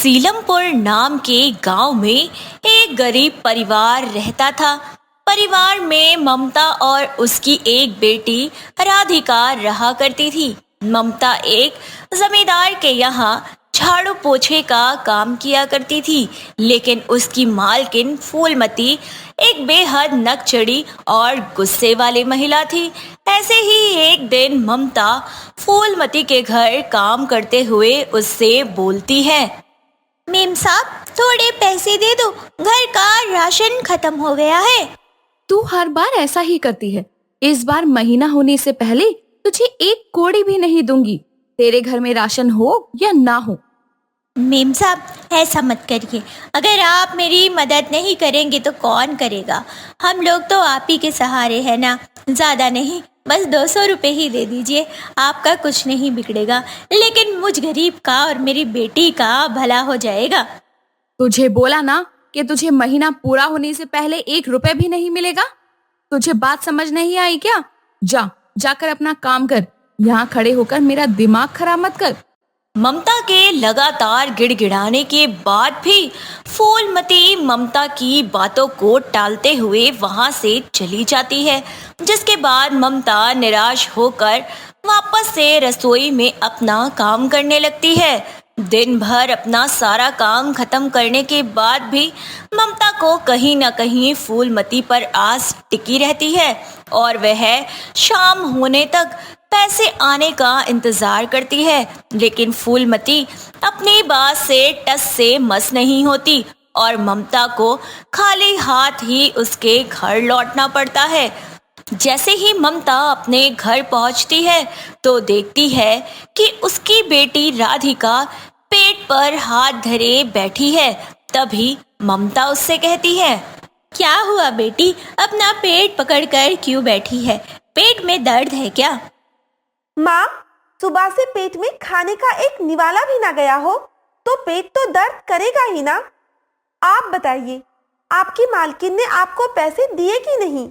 सीलमपुर नाम के गांव में एक गरीब परिवार रहता था। परिवार में ममता और उसकी एक बेटी राधिका रहा करती थी। ममता एक जमींदार के यहाँ झाड़ू पोछे का काम किया करती थी, लेकिन उसकी मालकिन फूलमती एक बेहद नकचड़ी और गुस्से वाली महिला थी। ऐसे ही एक दिन ममता फूलमती के घर काम करते हुए उससे बोलती है। मेम साहब, थोड़े पैसे दे दो, घर का राशन खत्म हो गया है। तू हर बार ऐसा ही करती है। इस बार महीना होने से पहले तुझे एक कौड़ी भी नहीं दूंगी, तेरे घर में राशन हो या ना हो। मेम साहब, ऐसा मत करिए। अगर आप मेरी मदद नहीं करेंगे तो कौन करेगा? हम लोग तो आप ही के सहारे हैं ना। ज़्यादा नहीं, बस 200 रुपये ही दे दीजिए। आपका कुछ नहीं बिगड़ेगा, लेकिन मुझ गरीब का और मेरी बेटी का भला हो जाएगा। तुझे बोला ना कि तुझे महीना पूरा होने से पहले 1 रुपए भी नहीं मिलेगा। तुझे बात समझ नहीं आई क्या? जाकर अपना काम कर। यहाँ खड़े होकर मेरा दिमाग खराब मत कर। ममता के लगातार गिड़गिड़ाने के बाद भी फूलमती ममता की बातों को टालते हुए वहां से चली जाती है, जिसके बाद ममता निराश होकर वापस से रसोई में अपना काम करने लगती है। दिन भर अपना सारा काम खत्म करने के बाद भी ममता को कहीं न कहीं फूलमती पर आस टिकी रहती है और वह शाम होने तक पैसे आने का इंतजार करती है। लेकिन फूलमती अपनी बात से टस से मस नहीं होती और ममता को खाली हाथ ही उसके घर लौटना पड़ता है। जैसे ही ममता अपने घर पहुंचती है तो देखती है कि उसकी बेटी राधिका पेट पर हाथ धरे बैठी है। तभी ममता उससे कहती है, क्या हुआ बेटी, अपना पेट पकड़कर क्यों बैठी है? पेट में दर्द है क्या? माँ, सुबह से पेट में खाने का एक निवाला भी ना गया हो तो पेट तो दर्द करेगा ही ना। आप बताइए, आपकी मालकिन ने आपको पैसे दिए कि नहीं,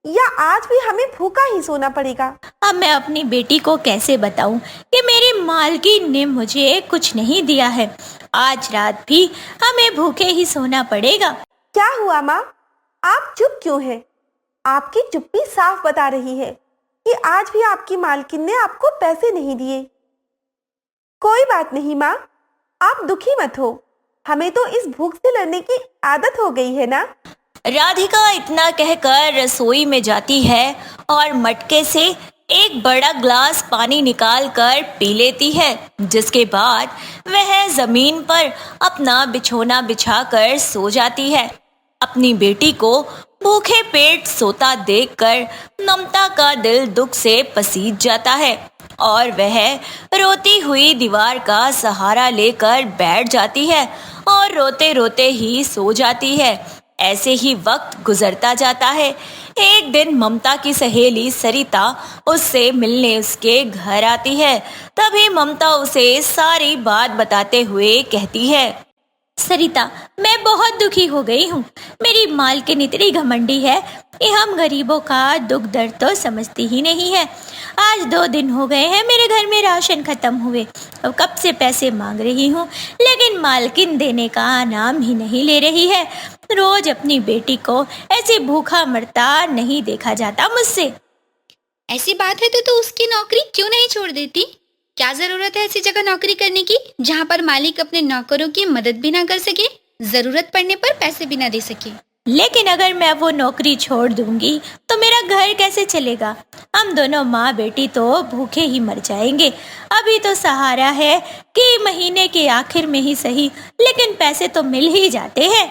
या आज भी हमें भूखा ही सोना पड़ेगा? अब मैं अपनी बेटी को कैसे बताऊं कि मेरी मालकिन ने मुझे कुछ नहीं दिया है। आज रात भी हमें भूखे ही सोना पड़ेगा। क्या हुआ माँ, आप चुप क्यों हैं? आपकी चुप्पी साफ बता रही है कि आज भी आपकी मालकिन ने आपको पैसे नहीं दिए। कोई बात नहीं माँ, आप दुखी मत हो, हमें तो इस भूख से लड़ने की आदत हो गई है ना। राधिका इतना कहकर रसोई में जाती है और मटके से एक बड़ा ग्लास पानी निकाल कर पी लेती है, जिसके बाद वह जमीन पर अपना बिछोना बिछाकर सो जाती है। अपनी बेटी को भूखे पेट सोता देखकर ममता का दिल दुख से पसीज जाता है और वह रोती हुई दीवार का सहारा लेकर बैठ जाती है और रोते रोते ही सो जाती है। ऐसे ही वक्त गुजरता जाता है। एक दिन ममता की सहेली सरिता उससे मिलने उसके घर आती है। तभी ममता उसे सारी बात बताते हुए कहती है, सरिता, मैं बहुत दुखी हो गई हूँ। मेरी मालकिन इतनी घमंडी है कि हम गरीबों का दुख दर्द तो समझती ही नहीं है। आज 2 दिन हो गए हैं मेरे घर में राशन खत्म हुए। अब कब से पैसे मांग रही हूँ, लेकिन मालकिन देने का नाम ही नहीं ले रही है। रोज अपनी बेटी को ऐसे भूखा मरता नहीं देखा जाता मुझसे। ऐसी बात है तो उसकी नौकरी क्यों नहीं छोड़ देती? क्या जरूरत है ऐसी जगह नौकरी करने की जहाँ पर मालिक अपने नौकरों की मदद भी ना कर सके, जरूरत पड़ने पर पैसे भी ना दे सके। लेकिन अगर मैं वो नौकरी छोड़ दूंगी तो मेरा घर कैसे चलेगा? हम दोनों माँ बेटी तो भूखे ही मर जाएंगे। अभी तो सहारा है कि महीने के आखिर में ही सही, लेकिन पैसे तो मिल ही जाते हैं।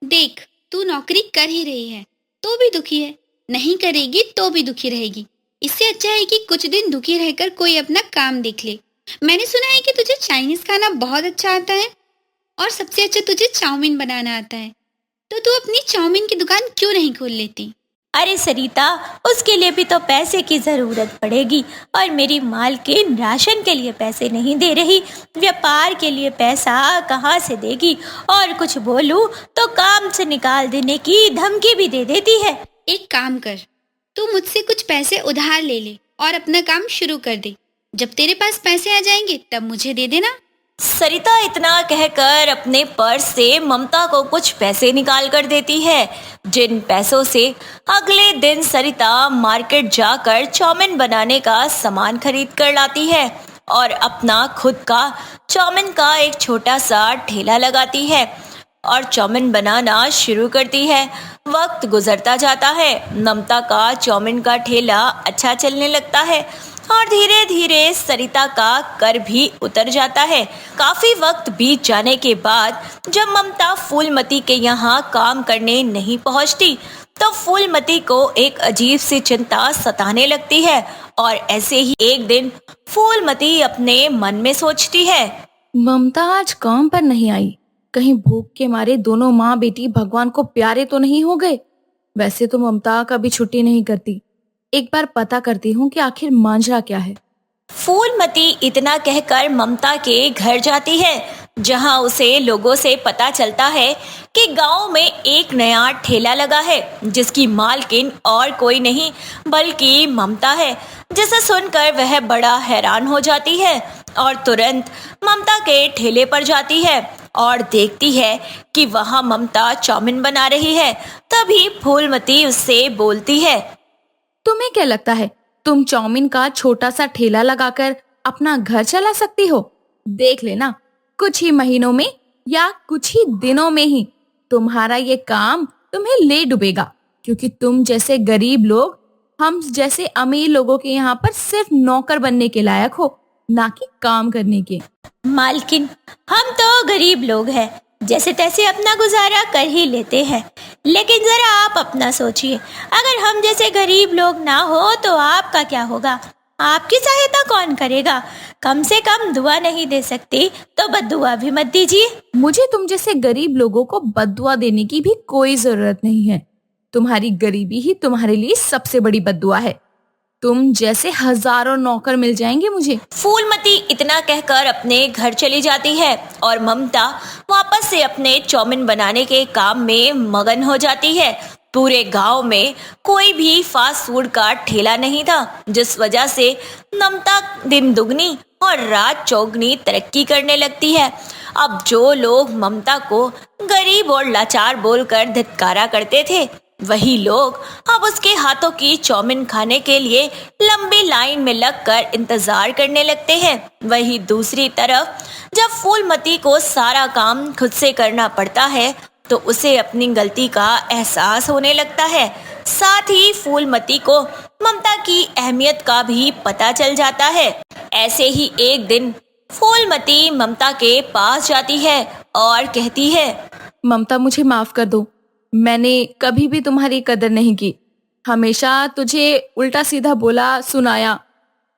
देख, तू नौकरी कर ही रही है तो भी दुखी है, नहीं करेगी तो भी दुखी रहेगी। इससे अच्छा है कि कुछ दिन दुखी रहकर कोई अपना काम देख ले। मैंने सुना है कि तुझे चाइनीज खाना बहुत अच्छा आता है और सबसे अच्छा तुझे चाउमीन बनाना आता है, तो तू अपनी चाउमीन की दुकान क्यों नहीं खोल लेती? अरे सरिता, उसके लिए भी तो पैसे की जरूरत पड़ेगी और मेरी मालकिन राशन के लिए पैसे नहीं दे रही। व्यापार के लिए पैसा कहाँ से देगी? और कुछ बोलूं तो काम से निकाल देने की धमकी भी दे देती है। एक काम कर, तू मुझसे कुछ पैसे उधार ले ले और अपना काम शुरू कर दे। जब तेरे पास पैसे आ जाएंगे तब मुझे दे देना। सरिता इतना कहकर अपने पर्स से ममता को कुछ पैसे निकाल कर देती है, जिन पैसों से अगले दिन सरिता मार्केट जाकर चाउमीन बनाने का सामान खरीद कर लाती है और अपना खुद का चाउमीन का एक छोटा सा ठेला लगाती है और चाउमीन बनाना शुरू करती है। वक्त गुजरता जाता है, ममता का चाउमीन का ठेला अच्छा चलने लगता है और धीरे धीरे सरिता का कर भी उतर जाता है। काफी वक्त बीत जाने के बाद जब ममता फूलमती के यहाँ काम करने नहीं पहुँचती तो फूलमती को एक अजीब सी चिंता सताने लगती है और ऐसे ही एक दिन फूलमती अपने मन में सोचती है, ममता आज काम पर नहीं आई, कहीं भूख के मारे दोनों माँ बेटी भगवान को प्यारे तो नहीं हो गए। वैसे तो ममता कभी छुट्टी नहीं करती, एक बार पता करती हूँ कि आखिर मांझरा क्या है। फूलमती इतना कहकर ममता के घर जाती है, जहां उसे लोगों से पता चलता है कि गांव में एक नया ठेला लगा है जिसकी मालकिन और कोई नहीं बल्कि ममता है, जिसे सुनकर वह बड़ा हैरान हो जाती है और तुरंत ममता के ठेले पर जाती है और देखती है कि वहां ममता चाउमीन बना रही है। तभी फूलमती उससे बोलती है, तुम्हें क्या लगता है तुम चाउमीन का छोटा सा ठेला लगाकर अपना घर चला सकती हो? देख लेना, कुछ ही महीनों में या कुछ ही दिनों में ही तुम्हारा ये काम तुम्हें ले डूबेगा, क्योंकि तुम जैसे गरीब लोग हम जैसे अमीर लोगों के यहाँ पर सिर्फ नौकर बनने के लायक हो, ना कि काम करने के। मालकिन, हम तो गरीब लोग हैं, जैसे तैसे अपना गुजारा कर ही लेते हैं, लेकिन जरा आप अपना सोचिए, अगर हम जैसे गरीब लोग ना हो तो आपका क्या होगा? आपकी सहायता कौन करेगा? कम से कम दुआ नहीं दे सकती तो बद्दुआ भी मत दीजिए। मुझे तुम जैसे गरीब लोगों को बद्दुआ देने की भी कोई जरूरत नहीं है। तुम्हारी गरीबी ही तुम्हारे लिए सबसे बड़ी बद्दुआ है। तुम जैसे हजारों नौकर मिल जाएंगे मुझे। फूलमती इतना कहकर अपने घर चली जाती है और ममता वापस से अपने चाउमीन बनाने के काम में मगन हो जाती है। पूरे गांव में कोई भी फास्ट फूड का ठेला नहीं था, जिस वजह से ममता दिन दुगनी और रात चौगनी तरक्की करने लगती है। अब जो लोग ममता को गरीब और लाचार बोलकर धिक्कारा करते थे, वही लोग अब उसके हाथों की चाउमीन खाने के लिए लंबी लाइन में लगकर इंतजार करने लगते हैं। वही दूसरी तरफ जब फूलमती को सारा काम खुद से करना पड़ता है तो उसे अपनी गलती का एहसास होने लगता है। साथ ही फूलमती को ममता की अहमियत का भी पता चल जाता है। ऐसे ही एक दिन फूलमती ममता के पास जाती है और कहती है, ममता मुझे माफ कर दो, मैंने कभी भी तुम्हारी कदर नहीं की, हमेशा तुझे उल्टा सीधा बोला सुनाया,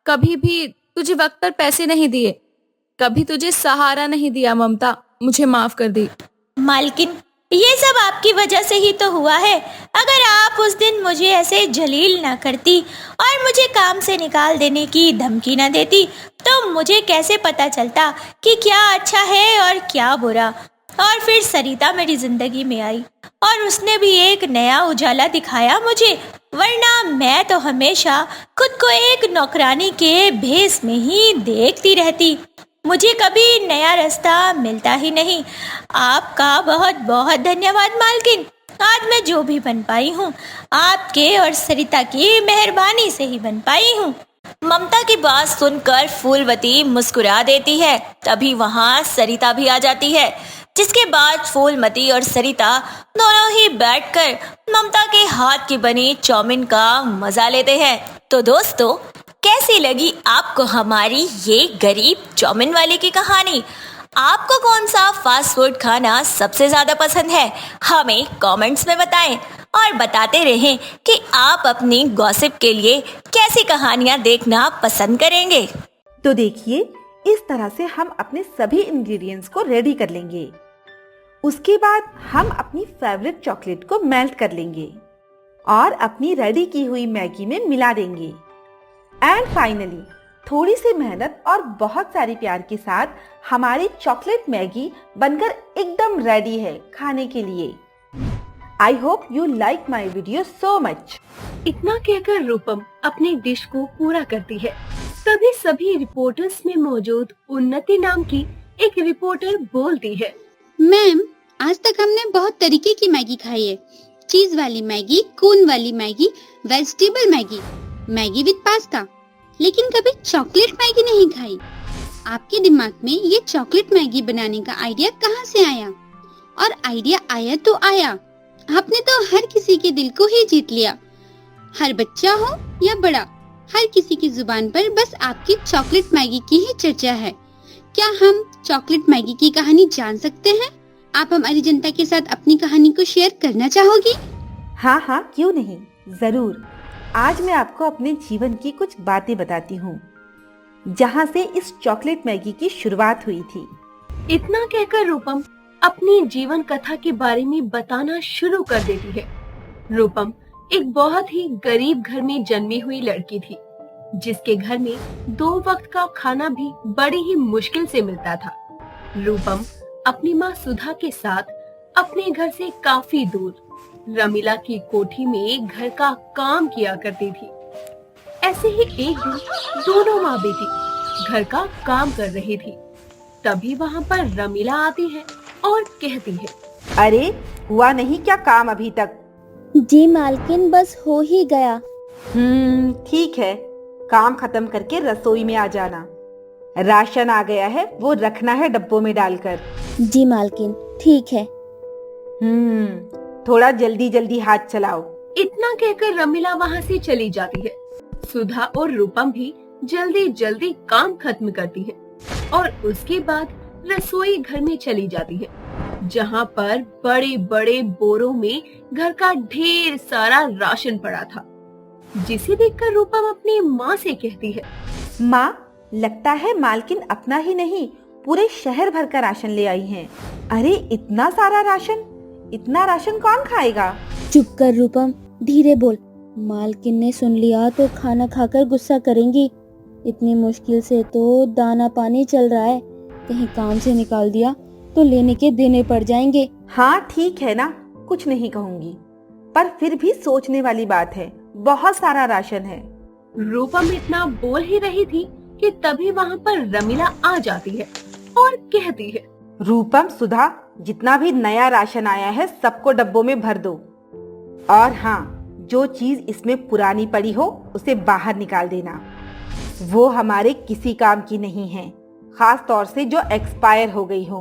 कभी भी तुझे वक्त पर पैसे नहीं दिए, कभी तुझे सहारा नहीं दिया। ममता मुझे माफ कर दी। मालकिन, ये सब आपकी वजह से ही तो हुआ है। अगर आप उस दिन मुझे ऐसे जलील ना करती और मुझे काम से निकाल देने की धमकी ना देती तो मुझे कैसे पता चलता कि क्या अच्छा है और क्या बुरा। और फिर सरिता मेरी जिंदगी में आई और उसने भी एक नया उजाला दिखाया मुझे, वरना मैं तो हमेशा खुद को एक नौकरानी के भेस में ही देखती रहती। मुझे कभी नया रास्ता मिलता ही नहीं। आपका बहुत बहुत धन्यवाद मालकिन। आज मैं जो भी बन पाई हूँ आपके और सरिता की मेहरबानी से ही बन पाई हूँ। ममता की बात सुनकर फूलवती मुस्कुरा देती है। तभी वहाँ सरिता भी आ जाती है, जिसके बाद फूलमती और सरिता दोनों ही बैठकर ममता के हाथ की बनी चाउमीन का मजा लेते हैं। तो दोस्तों, कैसी लगी आपको हमारी ये गरीब चाउमीन वाले की कहानी? आपको कौन सा फास्ट फूड खाना सबसे ज्यादा पसंद है? हमें कमेंट्स में बताएं और बताते रहें कि आप अपनी गॉसिप के लिए कैसी कहानियां देखना पसंद करेंगे। तो देखिए, इस तरह से हम अपने सभी इंग्रेडिएंट्स को रेडी कर लेंगे। उसके बाद हम अपनी फेवरेट चॉकलेट को मेल्ट कर लेंगे और अपनी रेडी की हुई मैगी में मिला देंगे। एंड फाइनली थोड़ी सी मेहनत और बहुत सारी प्यार के साथ हमारी चॉकलेट मैगी बनकर एकदम रेडी है खाने के लिए। I hope you like my video so much. इतना कहकर रूपम अपनी डिश को पूरा करती है। तभी सभी रिपोर्टर्स में मौजूद उन्नति नाम की एक रिपोर्टर बोलती है। मैम, आज तक हमने बहुत तरीके की मैगी खाई है। चीज वाली मैगी, कून वाली Maggi, vegetable Maggi, Maggi with pasta, लेकिन कभी चॉकलेट मैगी नहीं खाई। आपके दिमाग में ये चॉकलेट मैगी बनाने का आइडिया कहाँ से आया? और आइडिया आया तो आया, आपने तो हर किसी के दिल को ही जीत लिया। हर बच्चा हो या बड़ा, हर किसी की जुबान पर बस आपकी चॉकलेट मैगी की ही चर्चा है। क्या हम चॉकलेट मैगी की कहानी जान सकते हैं? आप हमारी जनता के साथ अपनी कहानी को शेयर करना चाहोगी? हाँ हाँ, क्यों नहीं, जरूर। आज मैं आपको अपने जीवन की कुछ बातें बताती हूँ, जहाँ से इस चॉकलेट मैगी की शुरुआत हुई थी। इतना कहकर रूपम अपनी जीवन कथा के बारे में बताना शुरू कर देती है। रूपम एक बहुत ही गरीब घर में जन्मी हुई लड़की थी, जिसके घर में 2 वक्त का खाना भी बड़ी ही मुश्किल से मिलता था। रूपम अपनी माँ सुधा के साथ अपने घर से काफी दूर रमीला की कोठी में घर का काम किया करती थी। ऐसे ही एक दिन दोनों माँ बेटी घर का काम कर रही थी। तभी वहाँ पर रमीला आती है और कहती है, अरे हुआ नहीं क्या काम अभी तक? जी मालकिन, बस हो ही गया। ठीक है, काम खत्म करके रसोई में आ जाना। राशन आ गया है, वो रखना है डब्बों में डालकर। जी मालकिन, ठीक है। थोड़ा जल्दी जल्दी हाथ चलाओ। इतना कहकर रमीला वहाँ से चली जाती है। सुधा और रूपम भी जल्दी जल्दी काम खत्म करती है और उसके बाद रसोई घर में चली जाती है, जहाँ पर बड़े बड़े बोरों में घर का ढेर सारा राशन पड़ा था, जिसे देखकर रूपम अपनी माँ से कहती है, माँ, लगता है मालकिन अपना ही नहीं पूरे शहर भर का राशन ले आई हैं। अरे इतना सारा राशन, इतना राशन कौन खाएगा? चुप कर रूपम, धीरे बोल। मालकिन ने सुन लिया तो खाना खाकर गुस्सा करेंगी। इतनी मुश्किल से तो दाना पानी चल रहा है, कहीं काम से निकाल दिया तो लेने के देने पड़ जाएंगे। हाँ ठीक है ना, कुछ नहीं कहूँगी, पर फिर भी सोचने वाली बात है, बहुत सारा राशन है। रूपम इतना बोल ही रही थी कि तभी वहाँ पर रमीला आ जाती है और कहती है, रूपम, सुधा, जितना भी नया राशन आया है सबको डब्बों में भर दो। और हाँ, जो चीज इसमें पुरानी पड़ी हो उसे बाहर निकाल देना। वो हमारे किसी काम की नहीं है, खास तौर से जो एक्सपायर हो गई हो।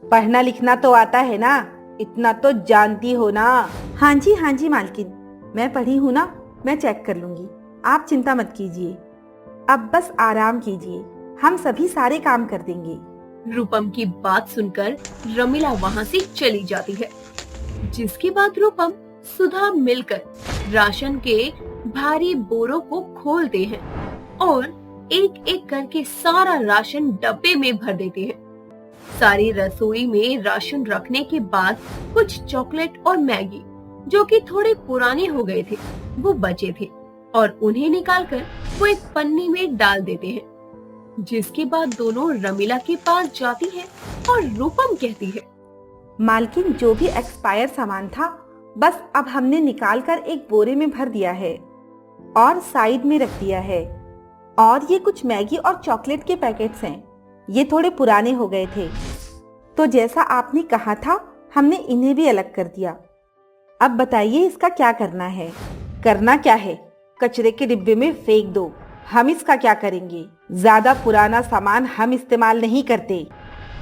पढ़ना लिखना तो आता है ना, इतना तो जानती हो ना? हाँ जी मालकिन, मैं पढ़ी हूँ ना, मैं चेक कर लूंगी, आप चिंता मत कीजिए। अब बस आराम कीजिए, हम सभी सारे काम कर देंगे। रूपम की बात सुनकर रमीला वहाँ से चली जाती है, जिसके बाद रूपम सुधा मिलकर राशन के भारी बोरों को खोलते हैं और एक एक करके सारा राशन डब्बे में भर देते हैं। सारी रसोई में राशन रखने के बाद कुछ चॉकलेट और मैगी, जो कि थोड़े पुराने हो गए थे, वो बचे थे और उन्हें निकालकर वो एक पन्नी में डाल देते हैं। जिसके बाद दोनों रमीला के पास जाती है और रूपम कहती है, मालकिन, जो भी एक्सपायर सामान था बस अब हमने निकाल कर एक बोरे में भर दिया है और साइड में रख दिया है। और ये कुछ मैगी और चॉकलेट के पैकेट्स हैं, ये थोड़े पुराने हो गए थे, तो जैसा आपने कहा था हमने इन्हें भी अलग कर दिया। अब बताइए इसका क्या करना है? करना क्या है, कचरे के डिब्बे में फेंक दो, हम इसका क्या करेंगे? ज्यादा पुराना सामान हम इस्तेमाल नहीं करते।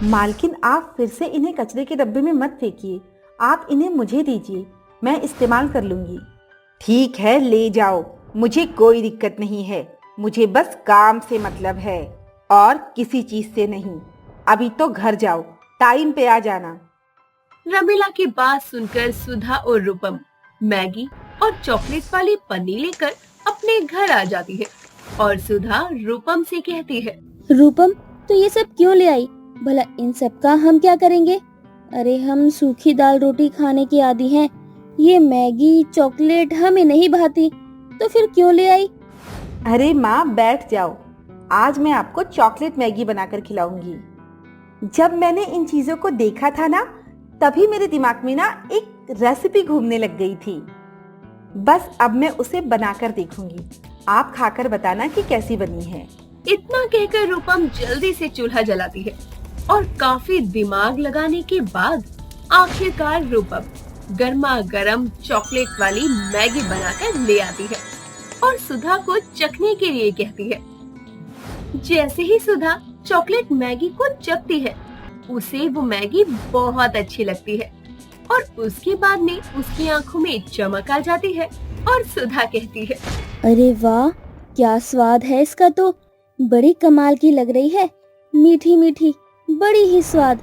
मालकिन, आप फिर से इन्हें कचरे के डब्बे में मत फेंकिए, आप इन्हें मुझे दीजिए, मैं इस्तेमाल कर लूंगी। ठीक है, ले जाओ, मुझे कोई दिक्कत नहीं है, मुझे बस काम से मतलब है और किसी चीज से नहीं। अभी तो घर जाओ, टाइम पे आ जाना। रमीला की बात सुनकर सुधा और रूपम मैगी और चॉकलेट वाली पन्नी लेकर अपने घर आ जाती है और सुधा रूपम से कहती है, रूपम, तो ये सब क्यों ले आई? भला इन सब का हम क्या करेंगे? अरे हम सूखी दाल रोटी खाने के आदी हैं, ये मैगी चॉकलेट हमें नहीं भाती, तो फिर क्यों ले आई? अरे माँ, बैठ जाओ, आज मैं आपको चॉकलेट मैगी बनाकर खिलाऊंगी। जब मैंने इन चीजों को देखा था ना, तभी मेरे दिमाग में ना एक रेसिपी घूमने लग गई थी। बस अब मैं उसे बनाकर देखूंगी, आप खाकर बताना कि कैसी बनी है। इतना कहकर रूपम जल्दी से चूल्हा जलाती है। और काफी दिमाग लगाने के बाद आखिरकार रूपम गर्मा गर्म चॉकलेट वाली मैगी बनाकर ले आती है और सुधा को चखने के लिए कहती है। जैसे ही सुधा चॉकलेट मैगी को चखती है, उसे वो मैगी बहुत अच्छी लगती है और उसके बाद में उसकी आंखों में चमक आ जाती है और सुधा कहती है, अरे वाह, क्या स्वाद है इसका, तो बड़ी कमाल की लग रही है, मीठी मीठी, बड़ी ही स्वाद।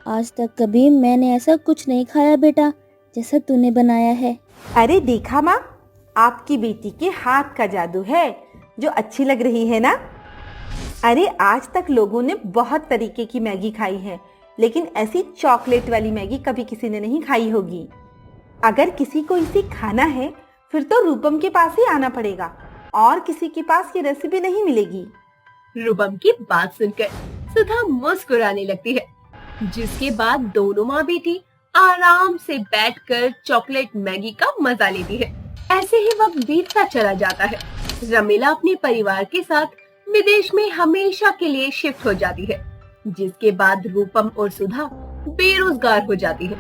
आज तक कभी मैंने ऐसा कुछ नहीं खाया बेटा, जैसा तूने बनाया है। अरे देखा माँ, आपकी बेटी के हाथ का जादू है जो अच्छी लग रही है ना। अरे आज तक लोगों ने बहुत तरीके की मैगी खाई है, लेकिन ऐसी चॉकलेट वाली मैगी कभी किसी ने नहीं खाई होगी। अगर किसी को इसे खाना है फिर तो रूपम के पास ही आना पड़ेगा, और किसी के पास ये रेसिपी नहीं मिलेगी। रूपम की बात सुनकर सुधा मुस्कुराने लगती है, जिसके बाद दोनों माँ बेटी आराम से बैठकर चॉकलेट मैगी का मजा लेती है। ऐसे ही वक्त बीतता चला जाता है। रमीला अपने परिवार के साथ विदेश में हमेशा के लिए शिफ्ट हो जाती है, जिसके बाद रूपम और सुधा बेरोजगार हो जाती है।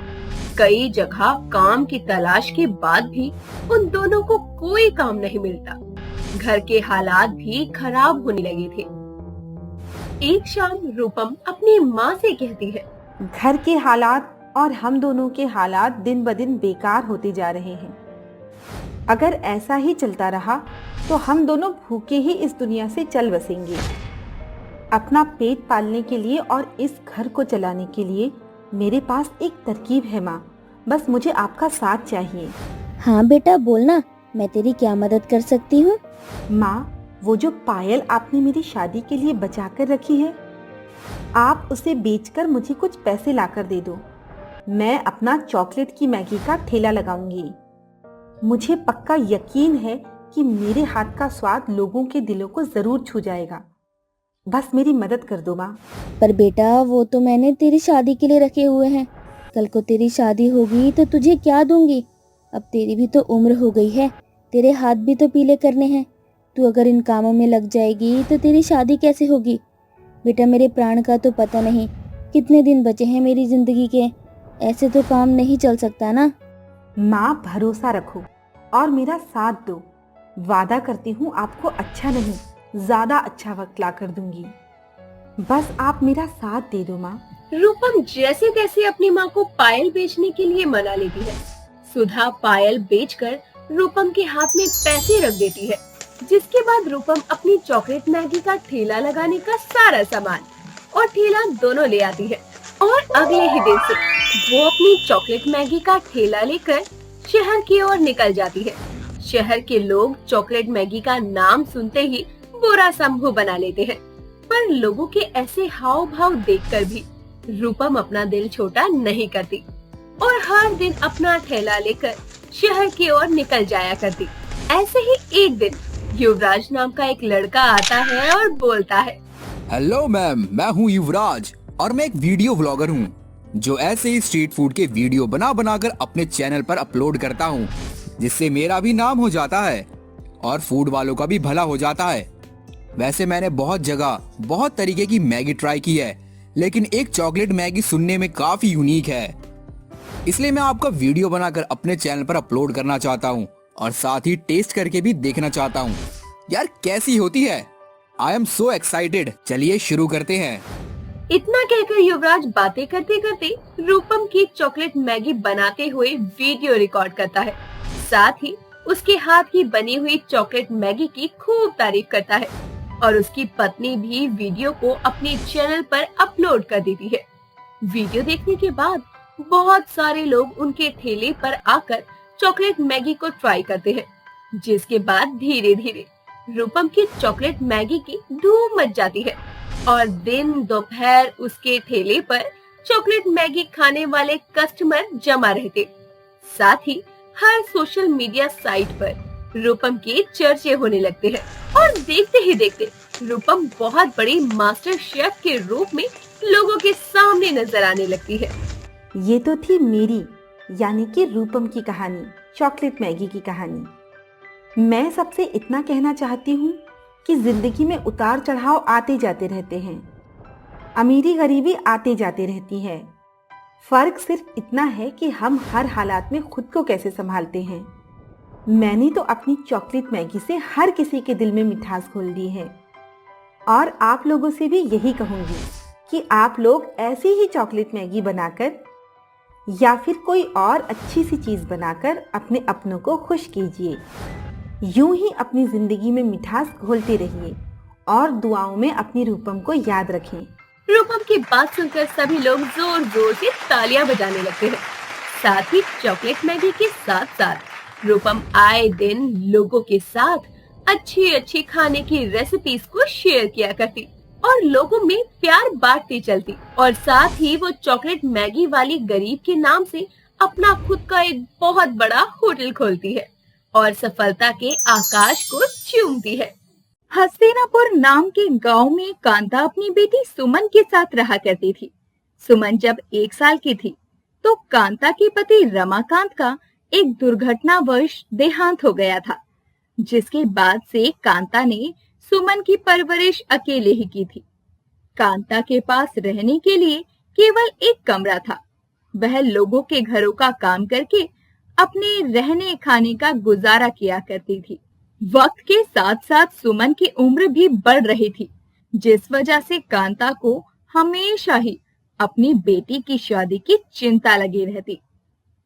कई जगह काम की तलाश के बाद भी उन दोनों को कोई काम नहीं मिलता। घर के हालात भी खराब होने लगे थे। एक शाम रूपम अपनी माँ से कहती है, घर के हालात और हम दोनों के हालात दिन ब दिन बेकार होते जा रहे हैं। अगर ऐसा ही चलता रहा तो हम दोनों भूखे ही इस दुनिया से चल बसेंगे। अपना पेट पालने के लिए और इस घर को चलाने के लिए मेरे पास एक तरकीब है माँ, बस मुझे आपका साथ चाहिए। हाँ बेटा बोलना, मैं तेरी क्या मदद कर सकती हूँ। माँ, वो जो पायल आपने मेरी शादी के लिए बचा कर रखी है, आप उसे बेचकर मुझे कुछ पैसे लाकर दे दो। मैं अपना चॉकलेट की मैगी का ठेला लगाऊंगी। मुझे पक्का यकीन है कि मेरे हाथ का स्वाद लोगों के दिलों को जरूर छू जाएगा। बस मेरी मदद कर दो माँ। पर बेटा वो तो मैंने तेरी शादी के लिए रखे हुए हैं, कल को तेरी शादी होगी तो तुझे क्या दूंगी। अब तेरी भी तो उम्र हो गई है, तेरे हाथ भी तो पीले करने हैं। तू अगर इन कामों में लग जाएगी तो तेरी शादी कैसे होगी। बेटा मेरे प्राण का तो पता नहीं कितने दिन बचे हैं मेरी जिंदगी के, ऐसे तो काम नहीं चल सकता ना। माँ भरोसा रखो और मेरा साथ दो। वादा करती हूँ आपको अच्छा नहीं, ज्यादा अच्छा वक्त ला कर दूंगी। बस आप मेरा साथ दे दो माँ। रूपम जैसे तैसे अपनी माँ को पायल बेचने के लिए मना लेती है। सुधा पायल बेचकर रूपम के हाथ में पैसे रख देती है, जिसके बाद रूपम अपनी चॉकलेट मैगी का ठेला लगाने का सारा सामान और ठेला दोनों ले आती है और अगले ही दिन से वो अपनी चॉकलेट मैगी का ठेला लेकर शहर की ओर निकल जाती है। शहर के लोग चॉकलेट मैगी का नाम सुनते ही बुरा समूह बना लेते हैं, पर लोगों के ऐसे हाव भाव देखकर भी रूपम अपना दिल छोटा नहीं करती और हर दिन अपना ठेला लेकर शहर की ओर निकल जाया करती। ऐसे ही एक दिन युवराज नाम का एक लड़का आता है और बोलता है, हेलो मैम, मैं हूँ युवराज और मैं एक वीडियो व्लॉगर हूँ जो ऐसे ही स्ट्रीट फूड के वीडियो बना बनाकर अपने चैनल पर अपलोड करता हूँ, जिससे मेरा भी नाम हो जाता है और फूड वालों का भी भला हो जाता है। वैसे मैंने बहुत जगह बहुत तरीके की मैगी ट्राई की है, लेकिन एक चॉकलेट मैगी सुनने में काफी यूनिक है, इसलिए मैं आपका वीडियो बनाकर अपने चैनल पर अपलोड करना चाहता हूँ और साथ ही टेस्ट करके भी देखना चाहता हूँ। यार कैसी होती है? I am so excited. चलिए शुरू करते हैं। इतना कहकर युवराज बातें करते करते रूपम की चॉकलेट मैगी बनाते हुए वीडियो रिकॉर्ड करता है। साथ ही उसके हाथ की बनी हुई चॉकलेट मैगी की खूब तारीफ करता है और उसकी पत्नी भी वीडियो को अपने चैनल पर अपलोड कर देती है। वीडियो देखने के बाद बहुत सारे लोग उनके ठेले पर आकर चॉकलेट मैगी को ट्राई करते हैं, जिसके बाद धीरे धीरे रूपम की चॉकलेट मैगी की धूम मच जाती है और दिन दोपहर उसके ठेले पर चॉकलेट मैगी खाने वाले कस्टमर जमा रहते। साथ ही हर सोशल मीडिया साइट पर रूपम के चर्चे होने लगते हैं और देखते ही देखते रूपम बहुत बड़ी मास्टर शेफ के रूप में लोगों के सामने नजर आने लगती है। ये तो थी मेरी यानी कि रूपम की कहानी, चॉकलेट मैगी की कहानी। मैं सबसे इतना कहना चाहती हूँ कि जिंदगी में उतार चढ़ाव आते जाते रहते हैं। अमीरी गरीबी आते जाते रहती है। फर्क सिर्फ इतना है कि हम हर हालात में खुद को कैसे संभालते हैं। मैंने तो अपनी चॉकलेट मैगी से हर किसी के दिल में मिठास घोल दी है और आप लोगों से भी यही कहूंगी कि आप लोग ऐसी ही चॉकलेट मैगी बनाकर या फिर कोई और अच्छी सी चीज बनाकर अपने अपनों को खुश कीजिए। यूं ही अपनी जिंदगी में मिठास घोलते रहिए और दुआओं में अपनी रूपम को याद रखें। रूपम की बात सुनकर सभी लोग जोर जोर से तालियां बजाने लगते हैं। साथ ही चॉकलेट मैगी के साथ साथ रूपम आए दिन लोगों के साथ अच्छी अच्छी खाने की रेसिपीज को शेयर किया करती और लोगों में प्यार बांटती चलती और साथ ही वो चॉकलेट मैगी वाली गरीब के नाम से अपना खुद का एक बहुत बड़ा होटल खोलती है और सफलता के आकाश को चूमती है। हस्तिनापुर नाम के गांव में कांता अपनी बेटी सुमन के साथ रहा करती थी। सुमन जब 1 साल की थी तो कांता के पति रमाकांत का एक दुर्घटनावश देहांत हो गया था, जिसके बाद से कांता ने सुमन की परवरिश अकेले ही की थी। कांता के पास रहने के लिए केवल एक कमरा था। वह लोगों के घरों का काम करके अपने रहने खाने का गुजारा किया करती थी। वक्त के साथ साथ सुमन की उम्र भी बढ़ रही थी, जिस वजह से कांता को हमेशा ही अपनी बेटी की शादी की चिंता लगी रहती।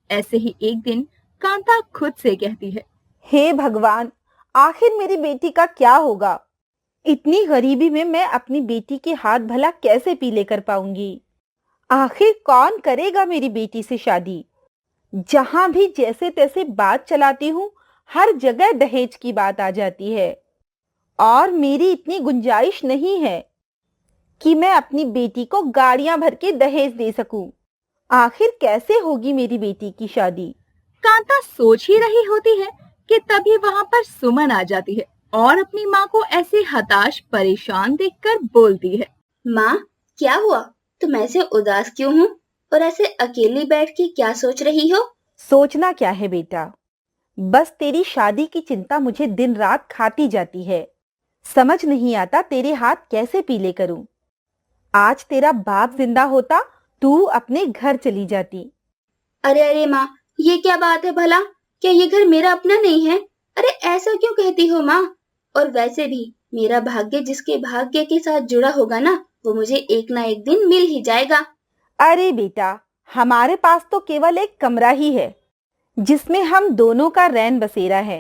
ऐसे ही एक दिन कांता खुद से कहती है, हे भगवान, आखिर मेरी बेटी का क्या होगा? इतनी गरीबी में मैं अपनी बेटी के हाथ भला कैसे पीले कर पाऊंगी? आखिर कौन करेगा मेरी बेटी से शादी? जहां भी जैसे तैसे बात चलाती हूँ, हर जगह दहेज की बात आ जाती है और मेरी इतनी गुंजाइश नहीं है कि मैं अपनी बेटी को गाड़ियां भर के दहेज दे सकूं। आखिर कैसे होगी मेरी बेटी की शादी? कांता सोच ही रही होती है कि तभी वहां पर सुमन आ जाती है और अपनी माँ को ऐसे हताश परेशान देखकर बोलती है, माँ, क्या हुआ? तुम ऐसे उदास क्यों हो और ऐसे अकेली बैठ के क्या सोच रही हो? सोचना क्या है बेटा, बस तेरी शादी की चिंता मुझे दिन रात खाती जाती है। समझ नहीं आता तेरे हाथ कैसे पीले करूं। आज तेरा बाप जिंदा होता, तू अपने घर चली जाती। अरे अरे माँ, ये क्या बात है भला? क्या ये घर मेरा अपना नहीं है? अरे ऐसा क्यों कहती हो माँ? और वैसे भी मेरा भाग्य जिसके भाग्य के साथ जुड़ा होगा ना, वो मुझे एक ना एक दिन मिल ही जाएगा। अरे बेटा, हमारे पास तो केवल एक कमरा ही है जिसमें हम दोनों का रैन बसेरा है।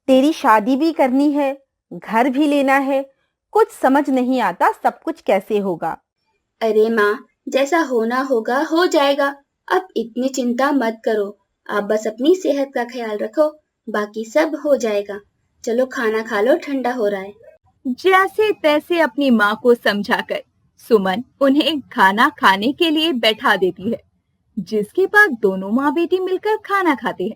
तेरी शादी भी करनी है, घर भी लेना है, कुछ समझ नहीं आता सब कुछ कैसे होगा। अरे माँ, जैसा होना होगा हो जाएगा। अब इतनी चिंता मत करो, आप बस अपनी सेहत का ख्याल रखो, बाकी सब हो जाएगा। चलो खाना खा लो, ठंडा हो रहा है। जैसे तैसे अपनी माँ को समझाकर सुमन उन्हें खाना खाने के लिए बैठा देती है, जिसके बाद दोनों माँ बेटी मिलकर खाना खाती है।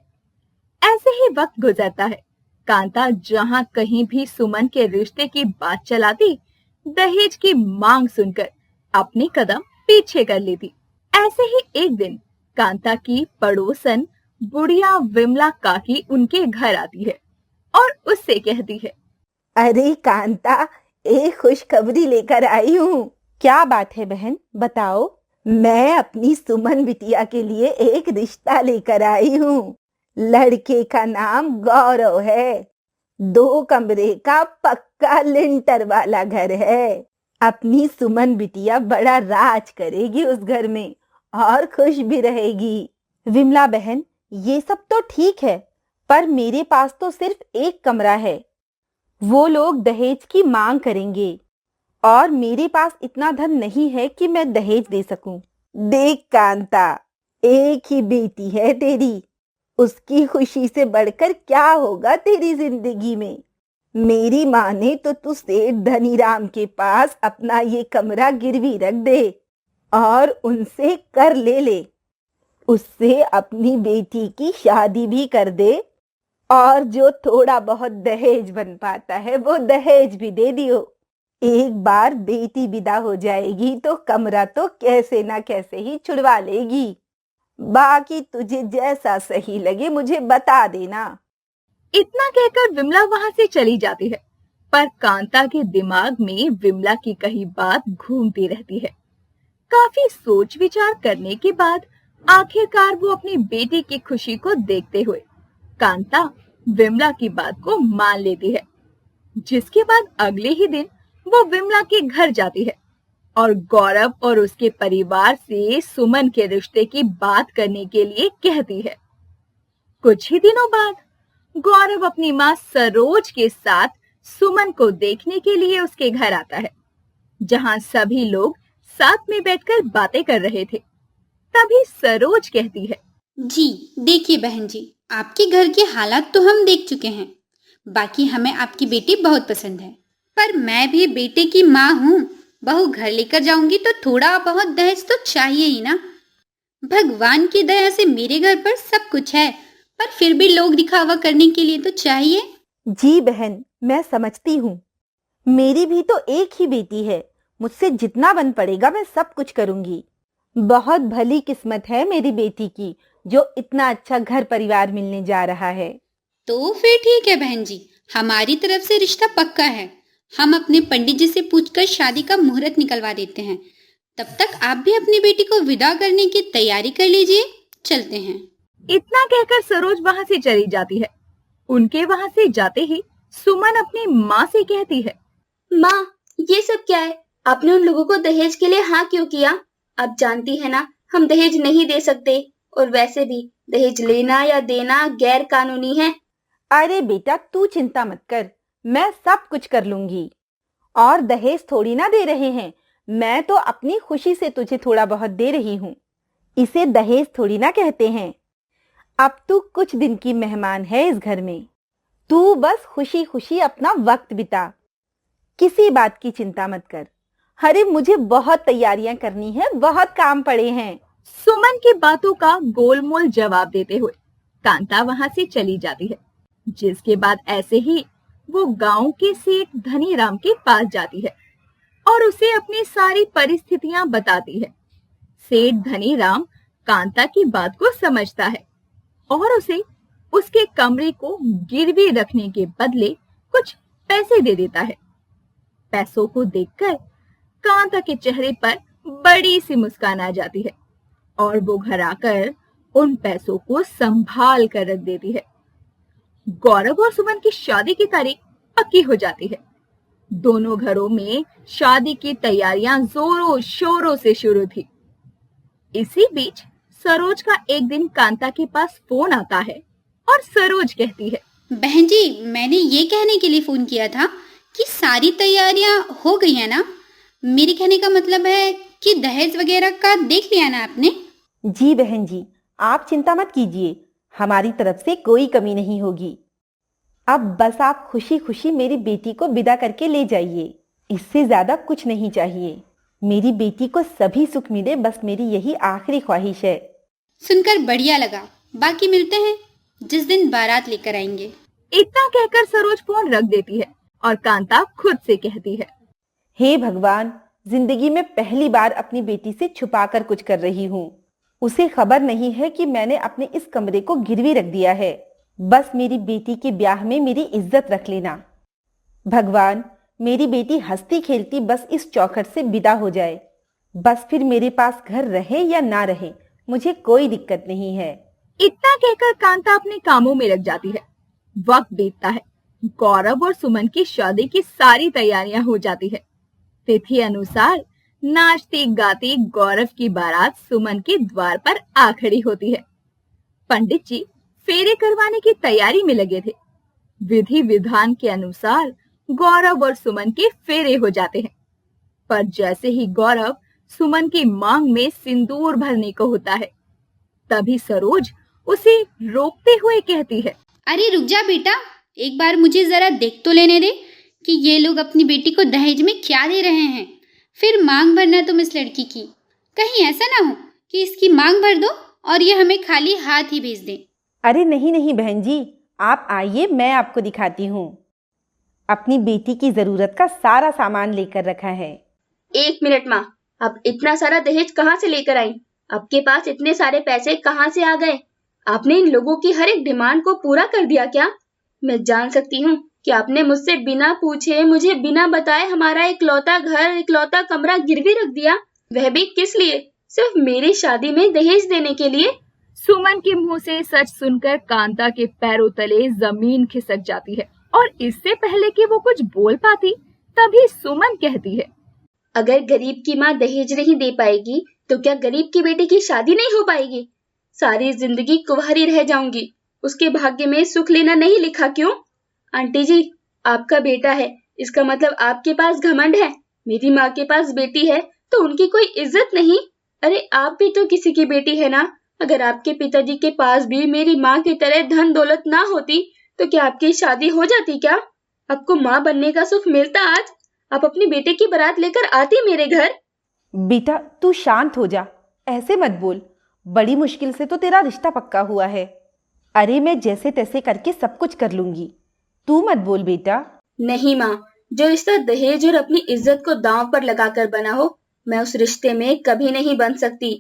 ऐसे ही वक्त गुजरता है। कांता जहाँ कहीं भी सुमन के रिश्ते की बात चलाती, दहेज की मांग सुनकर अपने कदम पीछे कर लेती। ऐसे ही एक दिन कांता की पड़ोसन बुढ़िया विमला काकी उनके घर आती है और उससे कहती है, अरे कांता, एक खुशखबरी लेकर आई हूँ। क्या बात है बहन, बताओ। मैं अपनी सुमन बिटिया के लिए एक रिश्ता लेकर आई हूँ। लड़के का नाम गौरव है, 2 कमरे का पक्का लिंटर वाला घर है। अपनी सुमन बिटिया बड़ा राज करेगी उस घर में और खुश भी रहेगी। विमला बहन, ये सब तो ठीक है, पर मेरे पास तो सिर्फ एक कमरा है। वो लोग दहेज की मांग करेंगे और मेरे पास इतना धन नहीं है कि मैं दहेज दे सकूं। देख कांता, एक ही बेटी है तेरी, उसकी खुशी से बढ़कर क्या होगा तेरी जिंदगी में। मेरी माँ ने तो तू सेठ धनीराम के पास अपना ये कमरा गिरवी रख दे और उनसे कर ले। उससे अपनी बेटी की शादी भी कर दे और जो थोड़ा बहुत दहेज बन पाता है वो दहेज भी दे दियो। एक बार बेटी विदा हो जाएगी तो कमरा तो कैसे ना कैसे ही छुड़वा लेगी। बाकी तुझे जैसा सही लगे मुझे बता देना। इतना कहकर विमला वहां से चली जाती है। पर कांता के दिमाग में विमला की कही बात घूमती रहती है। काफी सोच विचार करने के बाद आखिरकार वो अपनी बेटी की खुशी को देखते हुए कांता विमला की बात को मान लेती है, जिसके बाद अगले ही दिन वो विमला के घर जाती है और गौरव और उसके परिवार से सुमन के रिश्ते की बात करने के लिए कहती है। कुछ ही दिनों बाद गौरव अपनी माँ सरोज के साथ सुमन को देखने के लिए उसके घर आता है, जहां सभी लोग साथ में बैठकर बातें कर रहे थे। तभी सरोज कहती है, जी देखिए बहन जी, आपके घर के हालात तो हम देख चुके हैं। बाकी हमें आपकी बेटी बहुत पसंद है, पर मैं भी बेटे की माँ हूँ। बहू घर लेकर जाऊंगी तो थोड़ा बहुत दहेज तो चाहिए ही ना। भगवान की दया से मेरे घर पर सब कुछ है, पर फिर भी लोग दिखावा करने के लिए तो चाहिए। जी बहन, मैं समझती हूँ। मेरी भी तो एक ही बेटी है। मुझसे जितना बन पड़ेगा मैं सब कुछ करूंगी। बहुत भली किस्मत है मेरी बेटी की, जो इतना अच्छा घर परिवार मिलने जा रहा है। तो फिर ठीक है बहन जी, हमारी तरफ से रिश्ता पक्का है। हम अपने पंडित जी से पूछकर शादी का मुहूर्त निकलवा देते हैं। तब तक आप भी अपनी बेटी को विदा करने की तैयारी कर लीजिए। चलते हैं। इतना कहकर सरोज वहां से चली जाती है। उनके वहां से जाते ही सुमन अपनी माँ से कहती है, माँ, ये सब क्या है? आपने उन लोगों को दहेज के लिए हाँ क्यों किया? आप जानती है ना, हम दहेज नहीं दे सकते, और वैसे भी दहेज लेना या देना गैर कानूनी है। अरे बेटा, तू चिंता मत कर, मैं सब कुछ कर लूंगी। और दहेज थोड़ी ना दे रहे हैं, मैं तो अपनी खुशी से तुझे थोड़ा बहुत दे रही हूँ। इसे दहेज थोड़ी ना कहते हैं। अब तू कुछ दिन की मेहमान है इस घर में। तू बस खुशी खुशी अपना वक्त बिता, किसी बात की चिंता मत कर। अरे मुझे बहुत तैयारियां करनी है, बहुत काम पड़े हैं। सुमन की बातों का गोलमोल जवाब देते हुए कांता वहां से चली जाती है, जिसके बाद ऐसे ही वो गांव के सेठ धनीराम के पास जाती है और उसे अपनी सारी परिस्थितियां बताती है। सेठ धनीराम कांता की बात को समझता है और उसे उसके कमरे को गिरवी रखने के बदले कुछ पैसे दे देता है। पैसों को देखकर कांता के चेहरे पर बड़ी सी मुस्कान आ जाती है और वो घर आकर उन पैसों को संभाल कर रख देती है। गौरव और सुमन की शादी की तारीख पक्की हो जाती है। दोनों घरों में शादी की तैयारियां जोरों शोरों से शुरू थी। इसी बीच सरोज का एक दिन कांता के पास फोन आता है और सरोज कहती है, बहन जी, मैंने ये कहने के लिए फोन किया था कि सारी तैयारियां हो गई है ना। मेरे कहने का मतलब है कि दहेज वगैरह का देख लिया ना आपने। जी बहन जी, आप चिंता मत कीजिए, हमारी तरफ से कोई कमी नहीं होगी। अब बस आप खुशी खुशी मेरी बेटी को विदा करके ले जाइए। इससे ज्यादा कुछ नहीं चाहिए। मेरी बेटी को सभी सुख मिले, बस मेरी यही आखिरी ख्वाहिश है। सुनकर बढ़िया लगा। बाकी मिलते हैं जिस दिन बारात लेकर आएंगे। इतना कहकर सरोज फोन रख देती है और कांता खुद से कहती है, हे भगवान, जिंदगी में पहली बार अपनी बेटी से छुपाकर कुछ कर रही हूँ। उसे खबर नहीं है कि मैंने अपने इस कमरे को गिरवी रख दिया है। बस मेरी बेटी के ब्याह में मेरी इज्जत रख लेना। भगवान, मेरी बेटी हंसती खेलती बस इस चौखट से विदा हो जाए। बस फिर मेरे पास घर रहे या ना रहे, मुझे कोई दिक्कत नहीं है। इतना कहकर कांता अपने कामों में लग जाती है। वक्त बीतता है। गौरव और सुमन की शादी की सारी तैयारियां हो जाती है। तिथि अनुसार नाचती गाती गौरव की बारात सुमन के द्वार पर आ खड़ी होती है। पंडित जी फेरे करवाने की तैयारी में लगे थे। विधि विधान के अनुसार गौरव और सुमन के फेरे हो जाते हैं। पर जैसे ही गौरव सुमन की मांग में सिंदूर भरने को होता है, तभी सरोज उसे रोकते हुए कहती है, अरे रुक जा बेटा, एक बार मुझे जरा देख तो लेने दे कि ये लोग अपनी बेटी को दहेज में क्या दे रहे हैं। फिर मांग भरना तुम इस लड़की की। कहीं ऐसा ना हो कि इसकी मांग भर दो और ये हमें खाली हाथ ही भेज दे। अरे नहीं नहीं बहन जी, आप आइए, मैं आपको दिखाती हूँ। अपनी बेटी की जरूरत का सारा सामान लेकर रखा है। 1 मिनट माँ, आप इतना सारा दहेज कहाँ से लेकर आई? आपके पास इतने सारे पैसे कहाँ से आ गए? आपने इन लोगों की हर एक डिमांड को पूरा कर दिया क्या? मैं जान सकती हूँ कि आपने मुझसे बिना पूछे, मुझे बिना बताए हमारा इकलौता घर, इकलौता कमरा गिरवी रख दिया, वह भी किस लिए? सिर्फ मेरी शादी में दहेज देने के लिए। सुमन के मुंह से सच सुनकर कांता के पैरों तले जमीन खिसक जाती है और इससे पहले कि वो कुछ बोल पाती तभी सुमन कहती है, अगर गरीब की माँ दहेज नहीं दे पाएगी तो क्या गरीब की बेटी की शादी नहीं हो पाएगी? सारी जिंदगी कुंवारी रह जाऊंगी। उसके भाग्य में सुख लेना नहीं लिखा क्यों? आंटी जी, आपका बेटा है, इसका मतलब आपके पास घमंड है। मेरी माँ के पास बेटी है तो उनकी कोई इज्जत नहीं? अरे आप भी तो किसी की बेटी है ना। अगर आपके पिताजी के पास भी मेरी माँ की तरह धन दौलत ना होती तो क्या आपकी शादी हो जाती? क्या आपको माँ बनने का सुख मिलता? आज आप अपनी बेटे की बारात लेकर आती मेरे घर। बेटा तू शांत हो जा, ऐसे मत बोल। बड़ी मुश्किल से तो तेरा रिश्ता पक्का हुआ है। अरे मैं जैसे तैसे करके सब कुछ कर लूंगी, तू मत बोल बेटा। नहीं माँ, जो रिश्ता दहेज और अपनी इज्जत को दांव पर लगाकर बना हो, मैं उस रिश्ते में कभी नहीं बन सकती।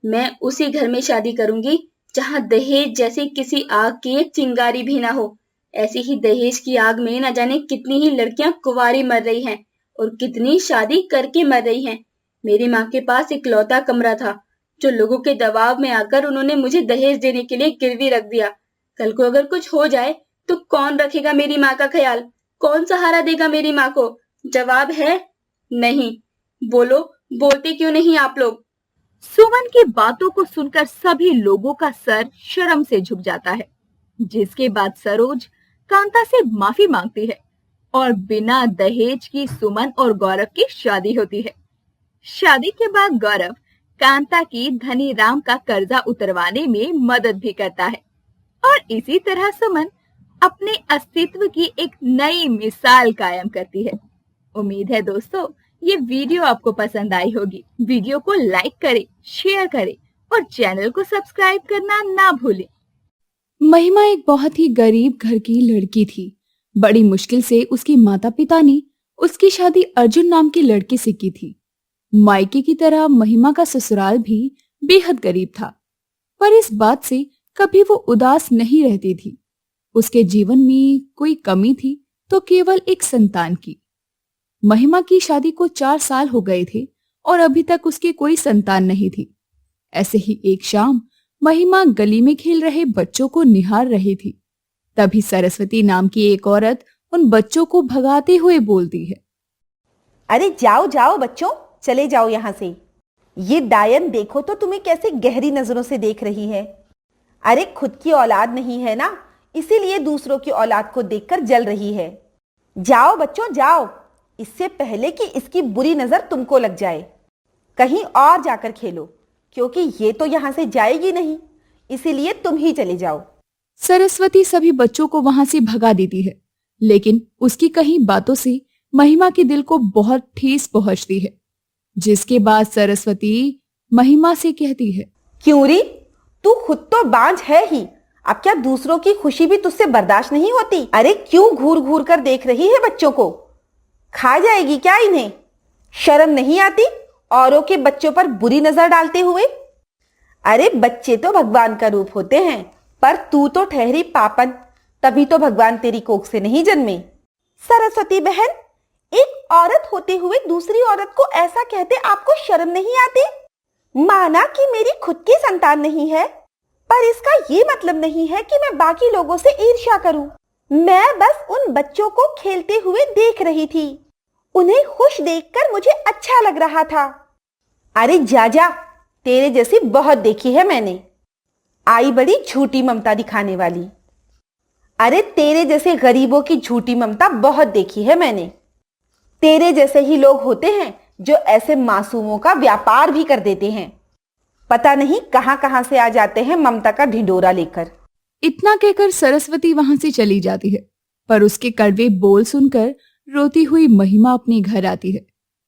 मैं उसी घर में शादी करूंगी जहाँ दहेज जैसी किसी आग की एक चिंगारी भी ना हो। ऐसी ही दहेज की आग में न जाने कितनी ही लड़कियां कुंवारी मर रही हैं और कितनी शादी करके मर रही हैं। मेरी माँ के पास इकलौता कमरा था जो लोगों के दबाव में आकर उन्होंने मुझे दहेज देने के लिए गिरवी रख दिया। कल को अगर कुछ हो जाए तो कौन रखेगा मेरी माँ का ख्याल? कौन सहारा देगा मेरी माँ को? जवाब है नहीं। बोलो, बोलते क्यों नहीं आप लोग? सुमन की बातों को सुनकर सभी लोगों का सर शर्म से झुक जाता है, जिसके बाद सरोज कांता से माफी मांगती है और बिना दहेज की सुमन और गौरव की शादी होती है। शादी के बाद गौरव कांता की धनी राम का कर्जा उतरवाने में मदद भी करता है और इसी तरह सुमन अपने अस्तित्व की एक नई मिसाल कायम करती है। उम्मीद है दोस्तों ये वीडियो आपको पसंद आई होगी। वीडियो को लाइक करें, शेयर करें और चैनल को सब्सक्राइब करना ना भूलें। महिमा एक बहुत ही गरीब घर की लड़की थी। बड़ी मुश्किल से उसके माता पिता ने उसकी शादी अर्जुन नाम के लड़के से की थी। मायके की तरह महिमा का ससुराल भी बेहद गरीब था, पर इस बात से कभी वो उदास नहीं रहती थी। उसके जीवन में कोई कमी थी तो केवल एक संतान की। महिमा की शादी को 4 साल हो गए थे और अभी तक उसकी कोई संतान नहीं थी। ऐसे ही एक शाम महिमा गली में खेल रहे बच्चों को निहार रही थी। तभी सरस्वती नाम की एक औरत उन बच्चों को भगाते हुए बोलती है, अरे जाओ जाओ बच्चों, चले जाओ यहाँ से। ये डायन देखो तो तुम्हें कैसे गहरी नजरों से देख रही है। अरे खुद की औलाद नहीं है ना, इसीलिए दूसरों की औलाद को देखकर जल रही है। जाओ बच्चों जाओ, इससे पहले कि इसकी बुरी नजर तुमको लग जाए। कहीं और जाकर खेलो, क्योंकि ये तो यहाँ से जाएगी नहीं, इसीलिए तुम ही चले जाओ। सरस्वती सभी बच्चों को वहां से भगा देती है, लेकिन उसकी कहीं बातों से महिमा के दिल को बहुत ठेस पहुंचती है। जिसके बाद सरस्वती महिमा से कहती है, क्यों री, तू खुद तो बांझ है ही, अब क्या दूसरों की खुशी भी तुझसे बर्दाश्त नहीं होती? अरे क्यों घूर घूर कर देख रही है बच्चों को? खा जाएगी क्या इन्हें? शर्म नहीं आती औरों के बच्चों पर बुरी नजर डालते हुए? अरे बच्चे तो भगवान का रूप होते हैं, पर तू तो ठहरी पापन, तभी तो भगवान तेरी कोख से नहीं जन्मे। सरस्वती बहन, एक औरत होते हुए दूसरी औरत को ऐसा कहते आपको शर्म नहीं आती? माना कि मेरी खुद की संतान नहीं है, पर इसका ये मतलब नहीं है कि मैं बाकी लोगों से ईर्ष्या करूं। मैं बस उन बच्चों को खेलते हुए देख रही थी, उन्हें खुश देखकर मुझे अच्छा लग रहा था। अरे जा जा, तेरे जैसी बहुत देखी है मैंने, आई बड़ी झूठी ममता दिखाने वाली। अरे तेरे जैसे गरीबों की झूठी ममता बहुत देखी है मैंने। तेरे जैसे ही लोग होते हैं जो ऐसे मासूमों का व्यापार भी कर देते हैं। पता नहीं कहां कहां से आ जाते हैं ममता का ढिंडोरा लेकर। इतना कहकर सरस्वती वहां से चली जाती है, पर उसके कड़वे बोल सुनकर रोती हुई महिमा अपने घर आती है,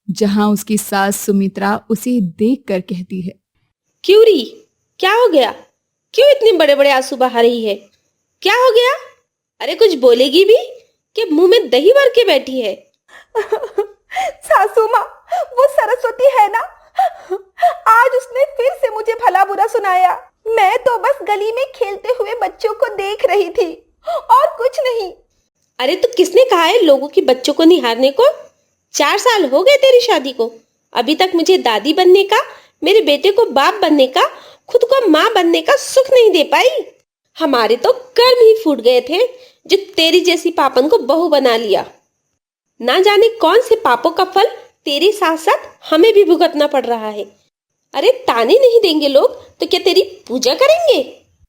जहां उसकी सास सुमित्रा उसे देखकर कहती है, क्यों री, क्या हो गया? क्यों इतने बड़े बड़े आंसू बहा रही है? क्या हो गया? अरे कुछ बोलेगी भी कि मुंह में दही भर के बैठी है? सासू माँ, वो सरस्वती है ना, आज उसने फिर से मुझे भला बुरा सुनाया। मैं तो बस गली में खेलते हुए बच्चों को देख रही थी और कुछ नहीं। अरे तो किसने कहा है लोगों के बच्चों को निहारने को? 4 साल हो गए तेरी शादी को, अभी तक मुझे दादी बनने का, मेरे बेटे को बाप बनने का, खुद को माँ बनने का सुख नहीं दे पाई। हमारे तो कर्म ही फूट गए थे जो तेरी जैसी पापन को बहू बना लिया। ना जाने कौन से पापों का फल तेरे साथ साथ हमें भी भुगतना पड़ रहा है। अरे ताने नहीं देंगे लोग तो क्या तेरी पूजा करेंगे?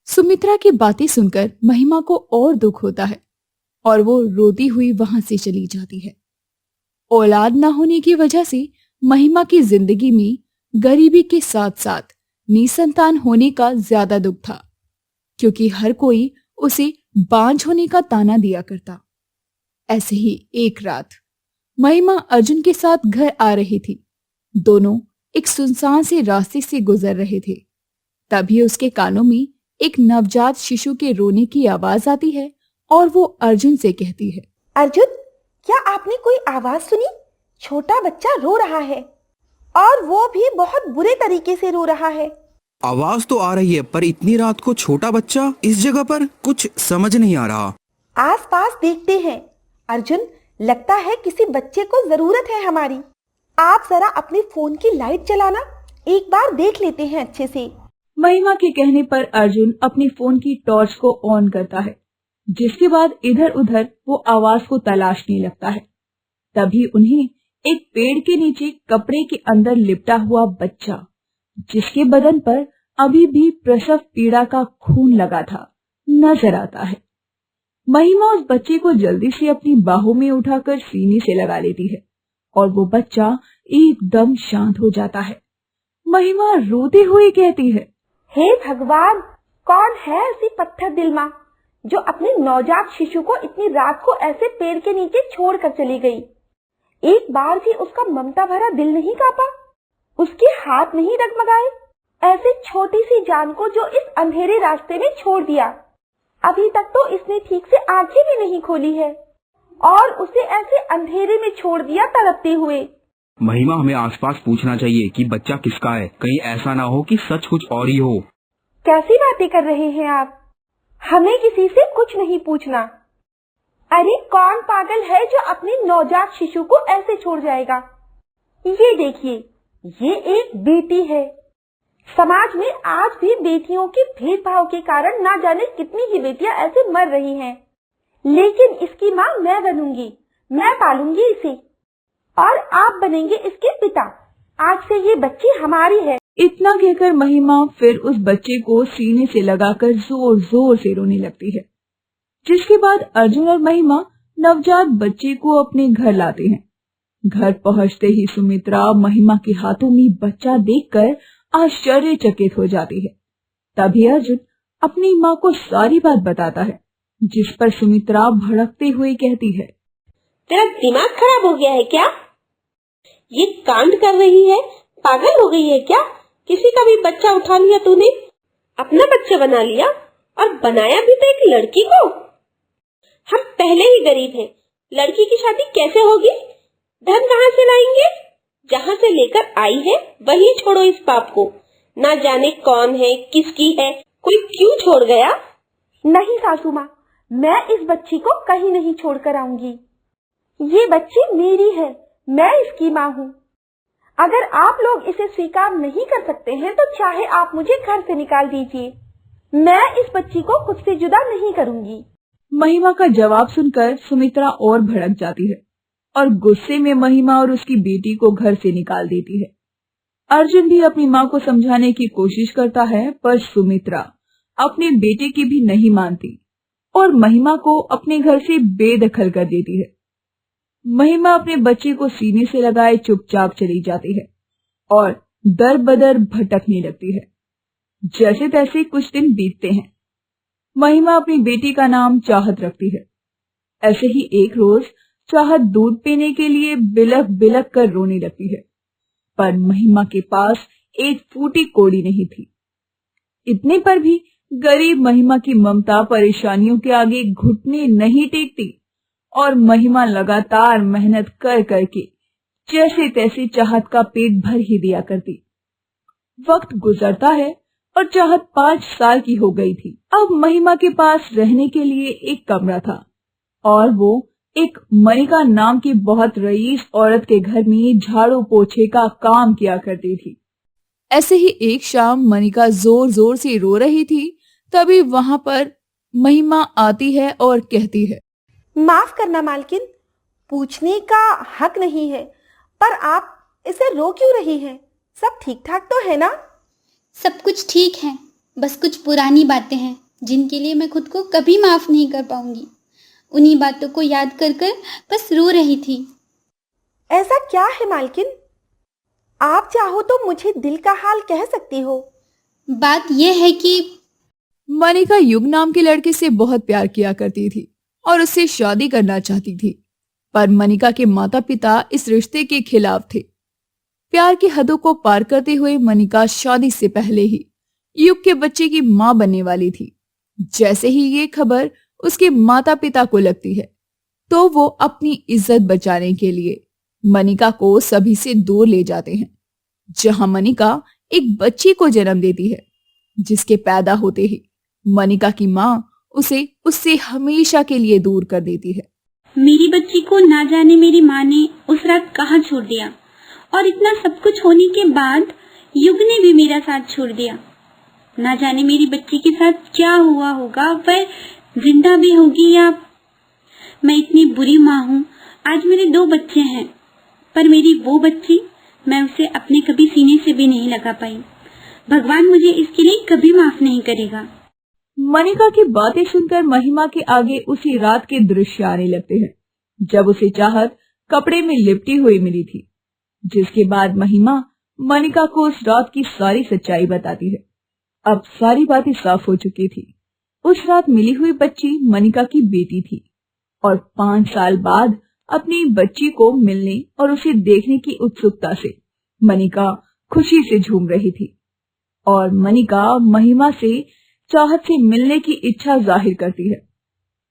सुमित्रा की बातें सुनकर महिमा को और दुख होता है और वो रोती हुई वहां से चली जाती है। औलाद न होने की वजह से महिमा की जिंदगी में गरीबी के साथ साथ निसंतान होने का ज्यादा दुख था, क्योंकि हर कोई उसे बांझ होने का ताना दिया करता। ऐसे ही एक रात महिमा अर्जुन के साथ घर आ रही थी। दोनों एक सुनसान से रास्ते से गुजर रहे थे। तभी उसके कानों में एक नवजात शिशु के रोने की आवाज आती है और वो अर्जुन से कहती है, अर्जुन, क्या आपने कोई आवाज सुनी? छोटा बच्चा रो रहा है और वो भी बहुत बुरे तरीके से रो रहा है। आवाज तो आ रही है, पर इतनी रात को छोटा बच्चा इस जगह पर, कुछ समझ नहीं आ रहा। आसपास देखते हैं। अर्जुन, लगता है किसी बच्चे को जरूरत है हमारी। आप जरा अपने फोन की लाइट चलाना, एक बार देख लेते हैं अच्छे से। महिमा के कहने पर अर्जुन अपने फोन की टॉर्च को ऑन करता है, जिसके बाद इधर उधर वो आवाज को तलाशने लगता है। तभी उन्हें एक पेड़ के नीचे कपड़े के अंदर लिपटा हुआ बच्चा, जिसके बदन पर अभी भी प्रसव पीड़ा का खून लगा था, नजर आता है। महिमा उस बच्चे को जल्दी से अपनी बाहों में उठाकर सीने से लगा लेती है और वो बच्चा एकदम शांत हो जाता है। महिमा रोती हुई कहती है, हे भगवान, कौन है ऐसी पत्थर दिल माँ जो अपने नवजात शिशु को इतनी रात को ऐसे पेड़ के नीचे छोड़कर चली गई? एक बार भी उसका ममता भरा दिल नहीं कांपा, उसके हाथ नहीं डगमगाए? ऐसे छोटी सी जान को जो इस अंधेरे रास्ते में छोड़ दिया। अभी तक तो इसने ठीक से आंखें भी नहीं खोली है और उसे ऐसे अंधेरे में छोड़ दिया तड़पते हुए। महिमा, हमें आसपास पूछना चाहिए कि बच्चा किसका है, कहीं ऐसा ना हो कि सच कुछ और ही हो। कैसी बातें कर रहे हैं आप? हमें किसी से कुछ नहीं पूछना। अरे कौन पागल है जो अपने नवजात शिशु को ऐसे छोड़ जाएगा? ये देखिए, ये एक बेटी है। समाज में आज भी बेटियों के भेदभाव के कारण ना जाने कितनी ही बेटियां ऐसे मर रही हैं। लेकिन इसकी माँ मैं बनूंगी, मैं पालूंगी इसे और आप बनेंगे इसके पिता। आज से ये बच्ची हमारी है। इतना कहकर महिमा फिर उस बच्चे को सीने से लगाकर जोर जोर से रोने लगती है, जिसके बाद अर्जुन और महिमा नवजात बच्चे को अपने घर लाते हैं। घर पहुंचते ही सुमित्रा महिमा के हाथों में बच्चा देखकर आश्चर्यचकित हो जाती है। तभी अर्जुन अपनी माँ को सारी बात बताता है, जिस पर सुमित्रा भड़कते हुए कहती है, तेरा दिमाग खराब हो गया है क्या? ये कांड कर रही है, पागल हो गई है क्या? किसी का भी बच्चा उठा लिया तूने, अपना बच्चा बना लिया और बनाया भी तो एक लड़की को। हम पहले ही गरीब हैं, लड़की की शादी कैसे होगी? धन कहाँ से लाएंगे? जहाँ से लेकर आई है वही छोड़ो इस पाप को। ना जाने कौन है, किसकी है, कोई क्यों छोड़ गया? नहीं सासू माँ, मैं इस बच्ची को कहीं नहीं छोड़कर आऊंगी। ये बच्ची मेरी है, मैं इसकी माँ हूँ। अगर आप लोग इसे स्वीकार नहीं कर सकते हैं तो चाहे आप मुझे घर से निकाल दीजिए, मैं इस बच्ची को खुद से जुदा नहीं करूंगी। महिमा का जवाब सुनकर सुमित्रा और भड़क जाती है और गुस्से में महिमा और उसकी बेटी को घर से निकाल देती है। अर्जुन भी अपनी माँ को समझाने की कोशिश करता है, पर सुमित्रा अपने बेटे की भी नहीं मानती और महिमा को अपने घर से बेदखल कर देती है। महिमा अपने बच्चे को सीने से लगाए चुपचाप चली जाती है और दर बदर भटकने लगती है। जैसे तैसे कुछ दिन बीतते हैं। महिमा अपनी बेटी का नाम चाहत रखती है। ऐसे ही एक रोज चाहत दूध पीने के लिए बिलख बिलख कर रोने लगती है, पर महिमा के पास एक फूटी कौड़ी नहीं थी। इतने पर भी गरीब महिमा की ममता परेशानियों के आगे घुटने नहीं टेकती और महिमा लगातार मेहनत कर करके जैसे तैसे चाहत का पेट भर ही दिया करती। वक्त गुजरता है और चाहत 5 साल की हो गई थी। अब महिमा के पास रहने के लिए एक कमरा था, और वो एक मनिका नाम की बहुत रईस औरत के घर में झाड़ू पोछे का काम किया करती थी। ऐसे ही एक शाम मनिका जोर जोर से रो रही थी। तभी वहां पर महिमा आती है और कहती है, माफ करना मालकिन, पूछने का हक नहीं है, पर आप इसे रो क्यों रही हैं? सब ठीक ठाक तो है ना? सब कुछ ठीक है, बस कुछ पुरानी बातें हैं जिनके लिए मैं खुद को कभी माफ नहीं कर पाऊंगी। उन्हीं बातों को याद कर कर बस रो रही थी। ऐसा क्या है मालकिन? आप चाहो तो मुझे दिल का हाल कह सकती हो। बात यह है कि मनिका युग नाम के लड़के से बहुत प्यार किया करती थी और उससे शादी करना चाहती थी, पर मनिका के माता पिता इस रिश्ते के खिलाफ थे। प्यार की हदों को पार करते हुए मनिका शादी से पहले ही युग के बच्चे की मां बनने वाली थी। जैसे ही ये खबर उसके माता पिता को लगती है तो वो अपनी इज्जत बचाने के लिए मनिका को सभी से दूर ले जाते हैं, जहां मनिका एक बच्ची को जन्म देती है, जिसके पैदा होते ही मनिका की मां उसे उससे हमेशा के लिए दूर कर देती है। मेरी बच्ची को ना जाने मेरी माँ ने उस रात कहाँ छोड़ दिया, और इतना सब कुछ होने के बाद युग ने भी मेरा साथ छोड़ दिया। ना जाने मेरी बच्ची के साथ क्या हुआ होगा, वह जिंदा भी होगी या। मैं इतनी बुरी माँ हूँ। आज मेरे 2 बच्चे हैं, पर मेरी वो बच्ची, मैं उसे अपने कभी सीने से भी नहीं लगा पाई। भगवान मुझे इसके लिए कभी माफ नहीं करेगा। मनिका की बातें सुनकर महिमा के आगे उसी रात के दृश्य आने लगते हैं, जब उसे चाहत कपड़े में लिपटी हुई मिली थी। जिसके बाद महिमा मनिका को उस रात की सारी सच्चाई बताती है। अब सारी बातें साफ हो चुकी थी। उस रात मिली हुई बच्ची मनिका की बेटी थी और 5 साल बाद अपनी बच्ची को मिलने और उसे देखने की उत्सुकता से मनिका खुशी से झूम रही थी। और मनिका महिमा से चाहत से मिलने की इच्छा जाहिर करती है।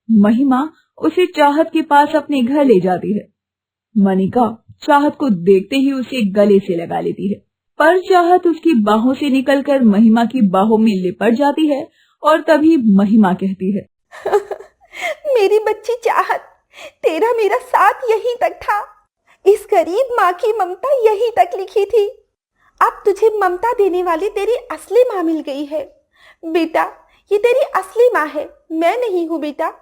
महिमा उसे चाहत के पास अपने घर ले जाती है। मनिका चाहत को देखते ही उसे गले से लगा लेती है, पर चाहत उसकी बाहों से निकलकर महिमा की बाहों में लिपट जाती है और तभी महिमा कहती है, मेरी बच्ची चाहत, तेरा मेरा साथ यहीं तक था। इस गरीब माँ की ममता यहीं तक लिखी थी। अब तुझे ममता देने वाली तेरी असली माँ मिल गई है। बेटा, ये तेरी असली माँ है, मैं नहीं हूँ बेटा।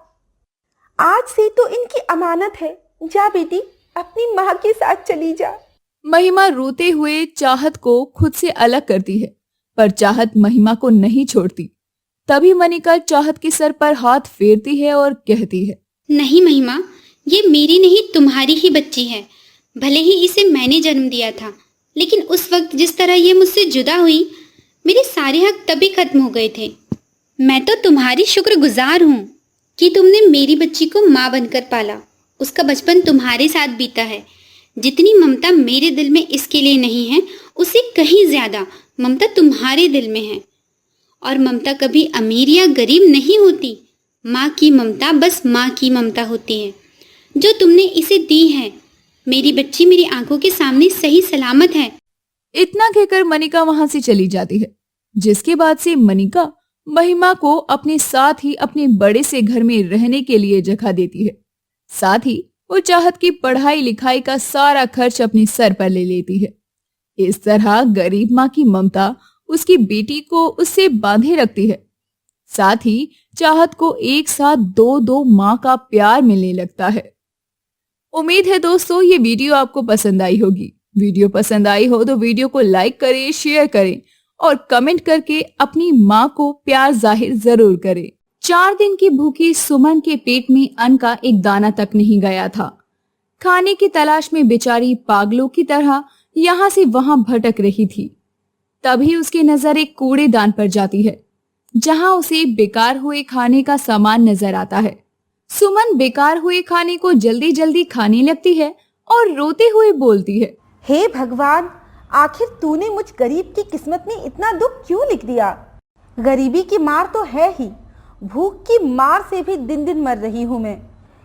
आज से तो इनकी अमानत है। जा बेटी, अपनी माँ के साथ चली जा। महिमा रोते हुए चाहत को खुद से अलग करती है, पर चाहत महिमा को नहीं छोड़ती। तभी मनिका चाहत के सर पर हाथ फेरती है और कहती है, नहीं महिमा, ये मेरी नहीं तुम्हारी ही बच्ची है। भले ही इसे मैंने जन्म दिया था, लेकिन उस वक्त जिस तरह ये मुझसे जुदा हुई, मेरे सारे हक तभी खत्म हो गए थे। मैं तो तुम्हारी शुक्रगुजार हूँ कि तुमने मेरी बच्ची को माँ बनकर पाला। उसका बचपन तुम्हारे साथ बीता है। जितनी ममता मेरे दिल में इसके लिए नहीं है, उससे कहीं ज्यादा ममता तुम्हारे दिल में है। और ममता कभी अमीर या गरीब नहीं होती। माँ की ममता बस माँ की ममता होती है, जो तुमने इसे दी है। मेरी बच्ची मेरी आंखों के सामने सही सलामत है। इतना कहकर मनिका वहां से चली जाती है, जिसके बाद से मनिका महिमा को अपने साथ ही अपने बड़े से घर में रहने के लिए जगह देती है। साथ ही वो चाहत की पढ़ाई लिखाई का सारा खर्च अपने सर पर ले लेती है। इस तरह गरीब माँ की ममता उसकी बेटी को उससे बांधे रखती है। साथ ही चाहत को एक साथ 2 माँ का प्यार मिलने लगता है। उम्मीद है दोस्तों ये वीडियो आपको पसंद आई होगी। वीडियो पसंद आई हो तो वीडियो को लाइक करें, शेयर करें और कमेंट करके अपनी माँ को प्यार जाहिर जरूर करें। 4 दिन की भूखी सुमन के पेट में अन्न का एक दाना तक नहीं गया था। खाने की तलाश में बेचारी पागलों की तरह यहाँ से वहां भटक रही थी। तभी उसकी नजर एक कूड़ेदान पर जाती है, जहां उसे बेकार हुए खाने का सामान नजर आता है। सुमन बेकार हुए खाने को जल्दी जल्दी खाने लगती है और रोते हुए बोलती है, हे भगवान, आखिर तूने मुझ गरीब की किस्मत में इतना दुख क्यों लिख दिया? गरीबी की मार तो है ही, भूख की मार से भी दिन दिन मर रही हूँ मैं।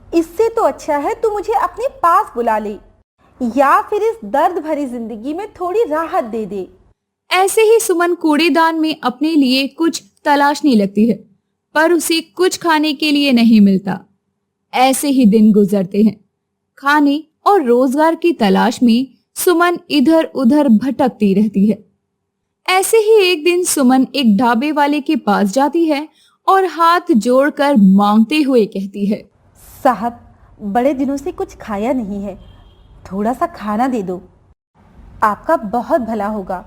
इससे तो अच्छा है तू मुझे अपने पास बुला ले, या फिर इस दर्द भरी जिंदगी में थोड़ी राहत दे दे। ऐसे ही सुमन कूड़ेदान में अपने लिए कुछ तलाशने लगती है, पर उसे कुछ खाने के लिए नहीं मिलता। ऐसे ही दिन गुजरते हैं। खाने और रोजगार की तलाश में सुमन इधर उधर भटकती रहती है। ऐसे ही एक दिन सुमन एक ढाबे वाले के पास जाती है और हाथ जोड़कर मांगते हुए कहती है, साहब, बड़े दिनों से कुछ खाया नहीं है, थोड़ा सा खाना दे दो। आपका बहुत भला होगा,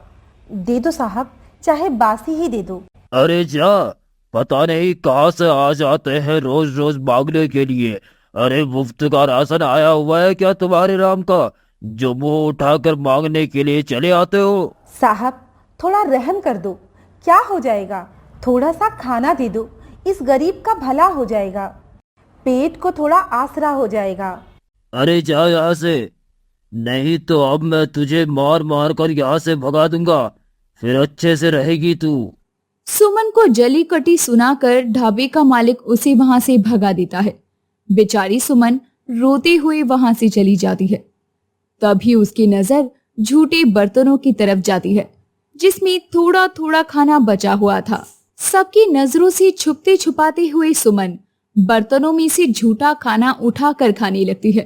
दे दो साहब, चाहे बासी ही दे दो। अरे जा, पता नहीं कहाँ से आ जाते हैं रोज रोज मांगने के लिए। अरे मुफ्त का राशन आया हुआ है क्या तुम्हारे नाम का, जो मुंह उठाकर मांगने के लिए चले आते हो? साहब, थोड़ा रहम कर दो, क्या हो जाएगा, थोड़ा सा खाना दे दो, इस गरीब का भला हो जाएगा, पेट को थोड़ा आसरा हो जाएगा। अरे जा यहाँ से, नहीं तो अब मैं तुझे मार मार कर यहाँ से भगा दूंगा, फिर अच्छे से रहेगी तू। सुमन को जली कटी सुनाकर ढाबे का मालिक उसे वहां से भगा देता है। बेचारी सुमन रोते हुए वहां से चली जाती है। तभी उसकी नजर झूठे बर्तनों की तरफ जाती है, जिसमें थोड़ा थोड़ा खाना बचा हुआ था। सबकी नजरों से छुपते छुपाते हुए सुमन बर्तनों में से झूठा खाना उठाकर खाने लगती है।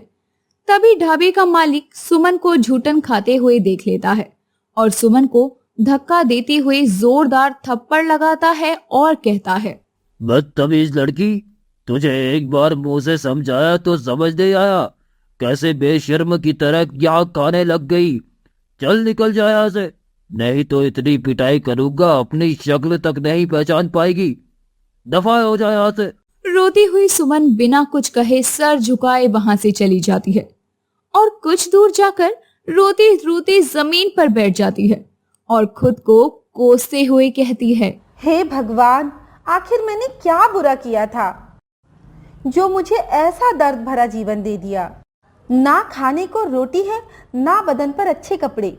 तभी ढाबे का मालिक सुमन को झूठन खाते हुए देख लेता है और सुमन को धक्का देते हुए जोरदार थप्पड़ लगाता है और कहता है, बदतमीज लड़की, तुझे एक बार मुंह से समझाया तो समझ नहीं आया, कैसे बेशर्म की तरह यहाँ खाने लग गई। चल निकल जा यहाँ से, नहीं तो इतनी पिटाई करूंगा अपनी शक्ल तक नहीं पहचान पाएगी। दफा हो जा यहाँ से। रोती हुई सुमन बिना कुछ कहे सर झुकाए वहां से चली जाती है और कुछ दूर जाकर रोते रोते जमीन पर बैठ जाती है और खुद को कोसते हुए कहती है, हे भगवान, आखिर मैंने क्या बुरा किया था जो मुझे ऐसा दर्द भरा जीवन दे दिया। ना खाने को रोटी है, ना बदन पर अच्छे कपड़े,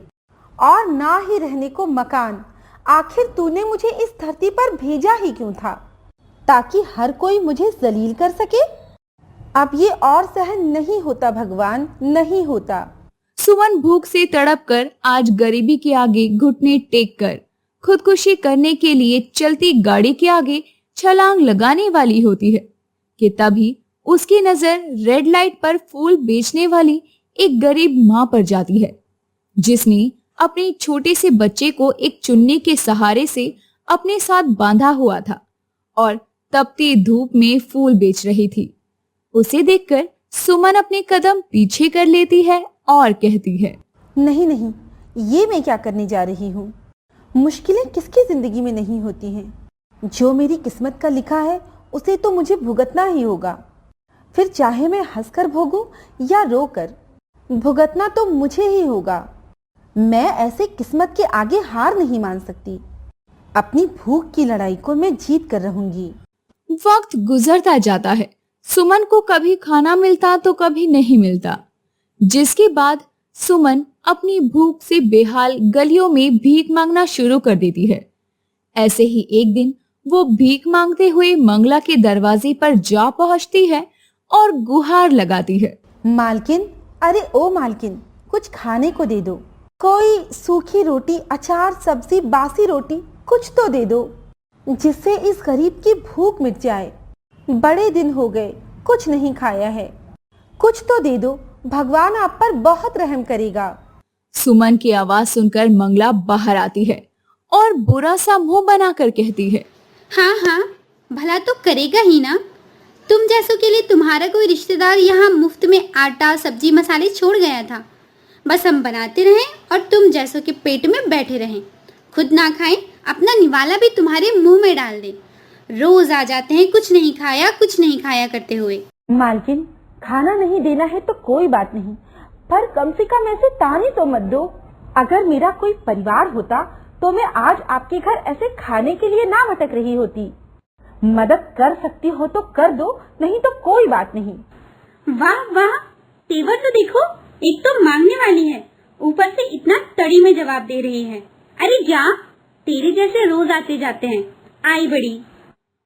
और ना ही रहने को मकान। आखिर तूने मुझे इस धरती पर भेजा ही क्यों था, ताकि हर कोई मुझे जलील कर सके? अब ये और सहन नहीं होता भगवान, नहीं होता। सुमन भूख से तड़प कर आज गरीबी के आगे घुटने टेक कर खुदकुशी करने के लिए चलती गाड़ी के आगे छलांग लगाने वाली होती है कि तभी उसकी नजर रेड लाइट पर फूल बेचने वाली एक गरीब माँ पर जाती है, जिसने अपने छोटे से बच्चे को एक चुन्नी के सहारे से अपने साथ बांधा हुआ था और तपती धूप में फूल बेच रही थी। उसे देखकर सुमन अपने कदम पीछे कर लेती है और कहती है, नहीं नहीं, ये मैं क्या करने जा रही हूँ। मुश्किलें किसकी जिंदगी में नहीं होती हैं, जो मेरी किस्मत का लिखा है उसे तो मुझे भुगतना ही होगा। फिर चाहे मैं हंसकर भोगूं या रोकर, भुगतना तो मुझे ही होगा। मैं ऐसे किस्मत के आगे हार नहीं मान सकती। अपनी भूख की लड़ाई को मैं जीत कर रहूंगी। वक्त गुजरता जाता है। सुमन को कभी खाना मिलता तो कभी नहीं मिलता, जिसके बाद सुमन अपनी भूख से बेहाल गलियों में भीख मांगना शुरू कर देती है। ऐसे ही एक दिन वो भीख मांगते हुए मंगला के दरवाजे पर जा पहुंचती है और गुहार लगाती है, मालकिन, अरे ओ मालकिन, कुछ खाने को दे दो। कोई सूखी रोटी, अचार, सब्जी, बासी रोटी कुछ तो दे दो, जिससे इस गरीब की भूख मिट जाए। बड़े दिन हो गए, कुछ नहीं खाया है, कुछ तो दे दो, भगवान आप पर बहुत रहम करेगा। सुमन की आवाज सुनकर मंगला बाहर आती है और बुरा सा मुंह बनाकर कहती है, हाँ हाँ, भला तो करेगा ही ना। तुम जैसों के लिए तुम्हारा कोई रिश्तेदार यहाँ मुफ्त में आटा, सब्जी, मसाले छोड़ गया था। बस हम बनाते रहें और तुम जैसों के पेट में बैठे रहें, खुद ना खाएं, अपना निवाला भी तुम्हारे मुंह में डाल दें। रोज आ जाते हैं कुछ नहीं खाया करते हुए। मालकिन, खाना नहीं देना है तो कोई बात नहीं, पर कम से कम ऐसे ताने तो मत दो। अगर मेरा कोई परिवार होता तो मैं आज आपके घर ऐसे खाने के लिए ना भटक रही होती। मदद कर सकती हो तो कर दो, नहीं तो कोई बात नहीं। वाह वाह, तेवर तो देखो, एक तो मांगने वाली है, ऊपर से इतना तड़ी में जवाब दे रही है। अरे जा, तेरे जैसे रोज आते जाते हैं, आई बड़ी।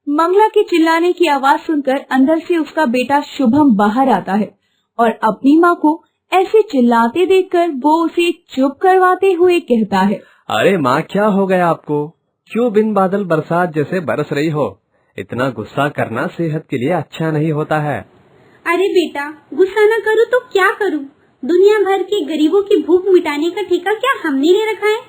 मंगला के चिल्लाने की आवाज सुनकर अंदर से उसका बेटा शुभम बाहर आता है और अपनी माँ को ऐसे चिल्लाते देखकर वो उसे चुप करवाते हुए कहता है, अरे माँ, क्या हो गया आपको? क्यों बिन बादल बरसात जैसे बरस रही हो? इतना गुस्सा करना सेहत के लिए अच्छा नहीं होता है। अरे बेटा, गुस्सा न करूँ तो क्या करूँ? दुनिया भर के गरीबों की भूख मिटाने का ठेका क्या हमने ले रखा है?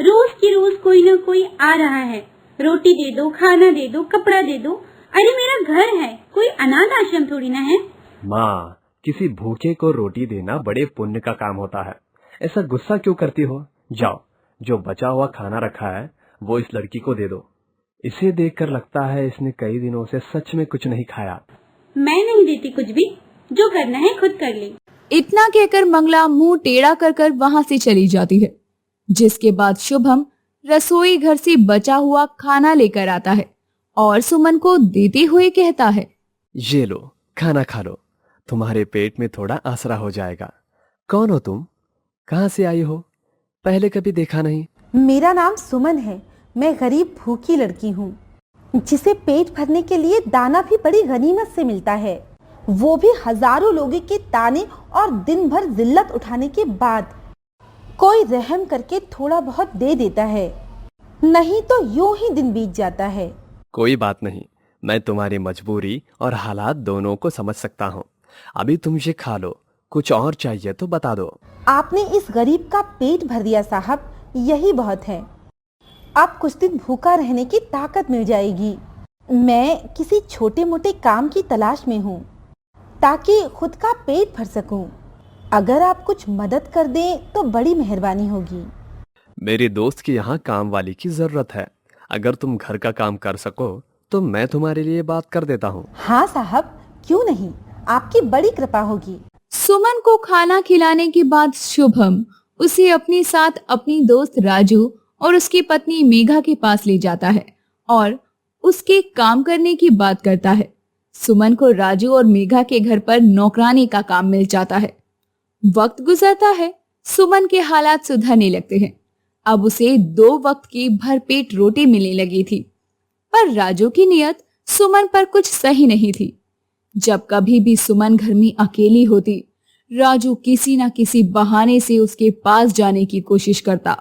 रोज की रोज कोई न कोई आ रहा है, रोटी दे दो, खाना दे दो, कपड़ा दे दो। अरे मेरा घर है, कोई अनाथ आश्रम थोड़ी ना है। माँ, किसी भूखे को रोटी देना बड़े पुण्य का काम होता है। ऐसा गुस्सा क्यों करती हो? जाओ, जो बचा हुआ खाना रखा है वो इस लड़की को दे दो। इसे देखकर लगता है इसने कई दिनों से सच में कुछ नहीं खाया। मैं नहीं देती कुछ भी, जो करना है खुद कर ले। इतना कहकर मंगला मुंह टेढ़ा कर कर वहां से चली जाती है। जिसके बाद शुभम रसोई घर से बचा हुआ खाना लेकर आता है और सुमन को देते हुए कहता है, ये लो, खाना खा लो, तुम्हारे पेट में थोड़ा आसरा हो जाएगा। कौन हो तुम? कहाँ से आई हो? पहले कभी देखा नहीं। मेरा नाम सुमन है। मैं गरीब भूखी लड़की हूँ, जिसे पेट भरने के लिए दाना भी बड़ी गनीमत से मिलता है, वो भी हजारों लोगों के ताने और दिन भर जिल्लत उठाने के बाद। कोई रहम करके थोड़ा बहुत दे देता है, नहीं तो यूं ही दिन बीत जाता है। कोई बात नहीं, मैं तुम्हारी मजबूरी और हालात दोनों को समझ सकता हूँ। अभी तुम ये खा लो, कुछ और चाहिए तो बता दो। आपने इस गरीब का पेट भर दिया साहब, यही बहुत है। अब कुछ दिन भूखा रहने की ताकत मिल जाएगी। मैं किसी छोटे मोटे काम की तलाश में हूँ, ताकि खुद का पेट भर सकूं। अगर आप कुछ मदद कर दें तो बड़ी मेहरबानी होगी। मेरे दोस्त के यहाँ काम वाली की जरूरत है। अगर तुम घर का काम कर सको तो मैं तुम्हारे लिए बात कर देता हूँ। हाँ साहब, क्यों नहीं, आपकी बड़ी कृपा होगी। सुमन को खाना खिलाने के बाद शुभम उसे अपने साथ अपनी दोस्त राजू और उसकी पत्नी मेघा के पास ले जाता है और उसके काम करने की बात करता है। सुमन को राजू और मेघा के घर पर नौकरानी का काम मिल जाता है। वक्त गुजरता है, सुमन के हालात सुधरने लगते हैं। अब उसे 2 वक्त की भरपेट रोटी मिलने लगी थी, पर राजू की नियत सुमन पर कुछ सही नहीं थी। जब कभी भी सुमन घर में अकेली होती, राजू किसी न किसी बहाने से उसके पास जाने की कोशिश करता,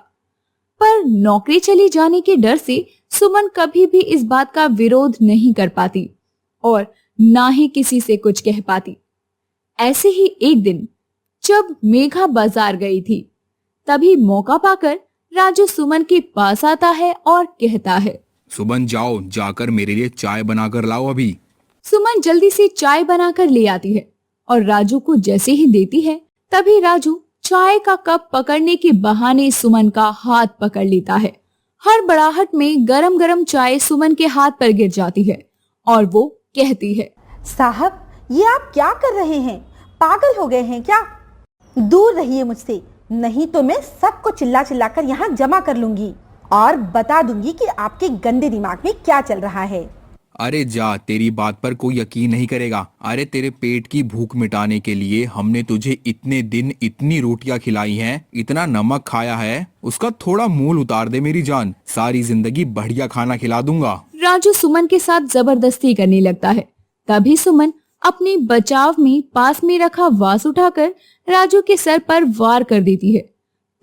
पर नौकरी चली जाने के डर से सुमन कभी भी इस बात का विरोध नहीं कर पाती और ना ही किसी से कुछ कह पाती। ऐसे ही एक दिन जब मेघा बाजार गई थी, तभी मौका पाकर राजू सुमन के पास आता है और कहता है, सुमन जाओ, जाकर मेरे लिए चाय बनाकर लाओ अभी। सुमन जल्दी से चाय बनाकर ले आती है और राजू को जैसे ही देती है, तभी राजू चाय का कप पकड़ने के बहाने सुमन का हाथ पकड़ लेता है। हड़बड़ाहट में गरम गरम चाय सुमन के हाथ पर गिर जाती है और वो कहती है, साहब, ये आप क्या कर रहे हैं? पागल हो गए हैं क्या? दूर रहिए मुझसे, नहीं तो मैं सबको चिल्ला चिल्ला कर यहाँ जमा कर लूंगी और बता दूंगी कि आपके गंदे दिमाग में क्या चल रहा है। अरे जा, तेरी बात पर कोई यकीन नहीं करेगा। अरे तेरे पेट की भूख मिटाने के लिए हमने तुझे इतने दिन इतनी रोटियां खिलाई हैं, इतना नमक खाया है, उसका थोड़ा मूल उतार दे मेरी जान। सारी जिंदगी बढ़िया खाना खिला दूंगा। राजू सुमन के साथ जबरदस्ती करने लगता है। तभी सुमन अपने बचाव में पास में रखा वास उठाकर राजू के सर पर वार कर देती है।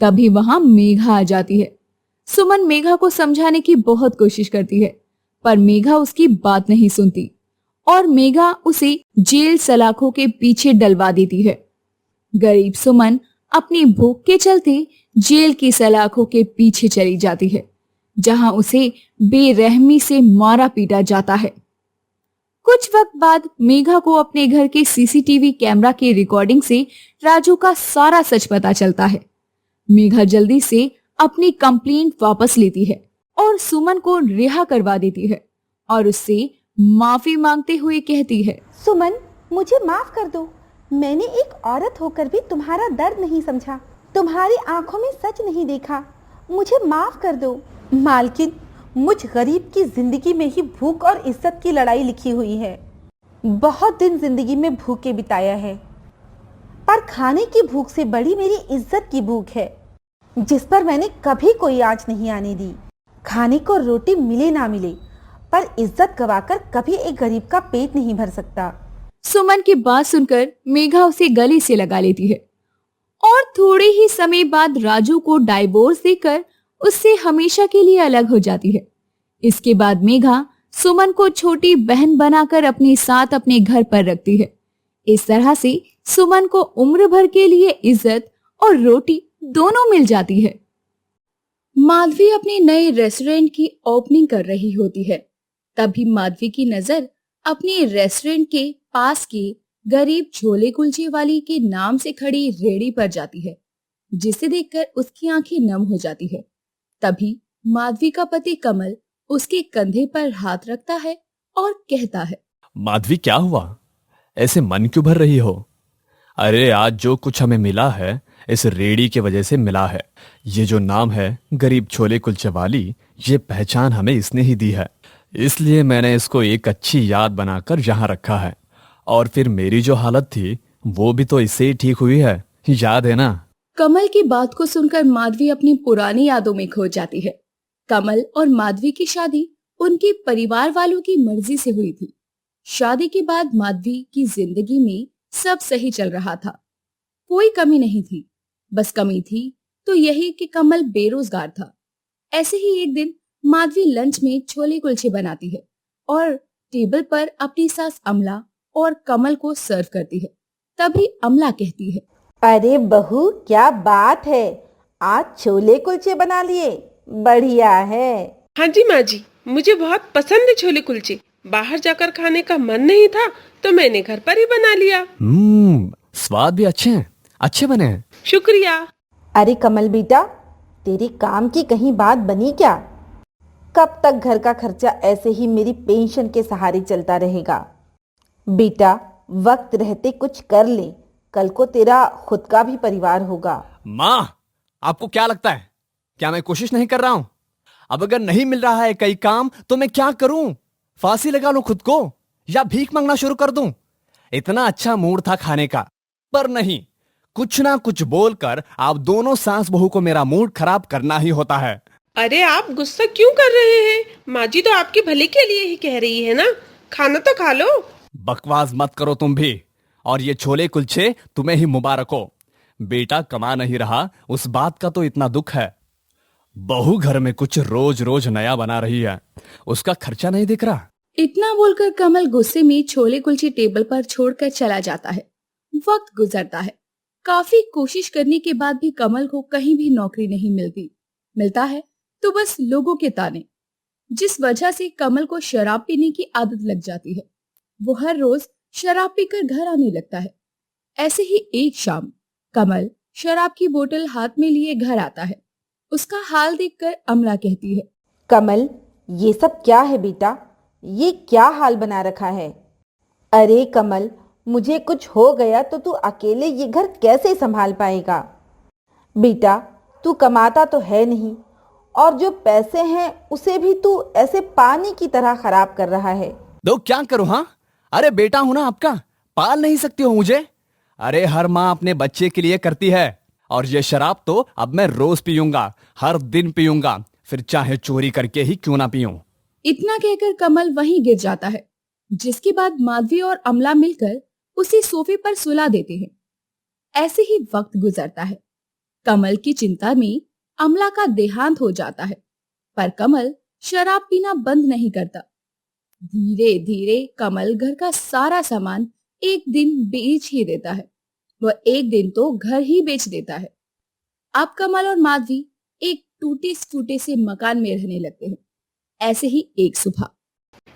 तभी वहाँ मेघा आ जाती है। सुमन मेघा को समझाने की बहुत कोशिश करती है, पर मेघा उसकी बात नहीं सुनती और मेघा उसे जेल सलाखों के पीछे डलवा देती है। गरीब सुमन अपनी भूख के चलते जेल की सलाखों के पीछे चली जाती है, जहां उसे बेरहमी से मारा पीटा जाता है। कुछ वक्त बाद मेघा को अपने घर के सीसीटीवी कैमरा की रिकॉर्डिंग से राजू का सारा सच पता चलता है। मेघा जल्दी से अपनी कंप्लेंट वापस लेती है और सुमन को रिहा करवा देती है और उससे माफी मांगते हुए कहती है, सुमन, मुझे माफ कर दो। मैंने एक औरत होकर भी तुम्हारा दर्द नहीं समझा, तुम्हारी आंखों में सच नहीं देखा। मुझे माफ कर दो। मालकिन, मुझ गरीब की जिंदगी में ही भूख और इज्जत की लड़ाई लिखी हुई है। बहुत दिन जिंदगी में भूखे बिताया है, पर खाने की भूख से बड़ी मेरी इज्जत की भूख है, जिस पर मैंने कभी कोई आंच नहीं आने दी। खाने को रोटी मिले ना मिले, पर इज्जत गवाकर कभी एक गरीब का पेट नहीं भर सकता। सुमन की बात सुनकर मेघा उसे गले से लगा लेती है और थोड़े ही समय बाद राजू को डाइवोर्स देकर उससे हमेशा के लिए अलग हो जाती है। इसके बाद मेघा सुमन को छोटी बहन बनाकर अपने साथ अपने घर पर रखती है। इस तरह से सुमन को उम्र भर के लिए इज्जत और रोटी दोनों मिल जाती है। माधवी अपने नए रेस्टोरेंट की ओपनिंग कर रही होती है। तभी माधवी की नजर अपने रेस्टोरेंट के पास के गरीब छोले कुलचे वाली के नाम से खड़ी रेहड़ी पर जाती है, जिसे देखकर उसकी आंखें नम हो जाती है। तभी माधवी का पति कमल उसके कंधे पर हाथ रखता है और कहता है, माधवी क्या हुआ, ऐसे मन क्यों भर रही हो? अरे आज जो कुछ हमें मिला है इस रेडी की वजह से मिला है। ये जो नाम है गरीब छोले कुलचे वाली, ये पहचान हमें इसने ही दी है, इसलिए मैंने इसको एक अच्छी याद बनाकर यहाँ रखा है। और फिर मेरी जो हालत थी वो भी तो इससे ही ठीक हुई है, याद है ना? कमल की बात को सुनकर माधवी अपनी पुरानी यादों में खो जाती है। कमल और माधवी की शादी उनके परिवार वालों की मर्जी से हुई थी। शादी के बाद माधवी की जिंदगी में सब सही चल रहा था, कोई कमी नहीं थी। बस कमी थी तो यही कि कमल बेरोजगार था। ऐसे ही एक दिन माधवी लंच में छोले कुलचे बनाती है और टेबल पर अपनी सास अमला और कमल को सर्व करती है। तभी अमला कहती है, अरे बहू क्या बात है, आज छोले कुलचे बना लिए, बढ़िया है। हाँ जी माँ जी, मुझे बहुत पसंद है छोले कुलचे। बाहर जाकर खाने का मन नहीं था तो मैंने घर पर ही बना लिया। स्वाद भी अच्छे हैं, अच्छे बने हैं। शुक्रिया। अरे कमल बेटा, तेरी काम की कहीं बात बनी क्या? कब तक घर का खर्चा ऐसे ही मेरी पेंशन के सहारे चलता रहेगा? बेटा वक्त रहते कुछ कर ले, कल को तेरा खुद का भी परिवार होगा। माँ, आपको क्या लगता है, क्या मैं कोशिश नहीं कर रहा हूँ? अब अगर नहीं मिल रहा है कई काम तो मैं क्या करूं? फांसी लगा लूं खुद को या भीख मांगना शुरू कर दूं? इतना अच्छा मूड था खाने का, पर नहीं, कुछ ना कुछ बोलकर आप दोनों सास बहू को मेरा मूड खराब करना ही होता है। अरे आप गुस्सा क्यों कर रहे हैं? माँ जी तो आपके भले के लिए ही कह रही है ना, खाना तो खा लो। बकवास मत करो तुम भी, और ये छोले कुलचे तुम्हें ही मुबारक हो। बेटा कमा नहीं रहा उस बात का तो इतना दुख है, बहू घर में कुछ रोज रोज नया बना रही है, उसका खर्चा नहीं दिख रहा। इतना बोलकर कमल गुस्से में छोले कुलचे टेबल पर छोड़कर चला जाता है। वक्त गुजरता है। काफी कोशिश करने के बाद भी कमल को कहीं भी नौकरी नहीं मिलती। मिलता है तो बस लोगों के ताने, जिस वजह से कमल को शराब पीने की आदत लग जाती है। वो हर रोज शराब पीकर घर आने लगता है। ऐसे ही एक शाम कमल शराब की बोतल हाथ में लिए घर आता है। उसका हाल देखकर अमला कहती है, कमल ये सब क्या है बेटा, ये क्या हाल बना रखा है? अरे कमल, मुझे कुछ हो गया तो तू अकेले ये घर कैसे संभाल पाएगा? बेटा तू कमाता तो है नहीं, और जो पैसे हैं उसे भी तू ऐसे पानी की तरह खराब कर रहा है। तो क्या करूं? हाँ, अरे बेटा हूं ना आपका, पाल नहीं सकती हो मुझे? अरे हर माँ अपने बच्चे के लिए करती है, और ये शराब तो अब मैं रोज पीऊंगा, हर दिन पीऊंगा, फिर चाहे चोरी करके ही क्यों ना पीऊं। इतना कहकर कमल वहीं गिर जाता है, जिसके बाद माधवी और अमला मिलकर उसे सोफे पर सुला देते हैं। ऐसे ही वक्त गुजरता है। कमल की चिंता में अमला का देहांत हो जाता है, पर कमल शराब पीना बंद नहीं करता। धीरे धीरे कमल घर का सारा सामान एक दिन बेच ही देता है। वह एक दिन तो घर ही बेच देता है। अब कमल और माधवी एक टूटे फूटे से मकान में रहने लगते हैं। ऐसे ही एक सुबह,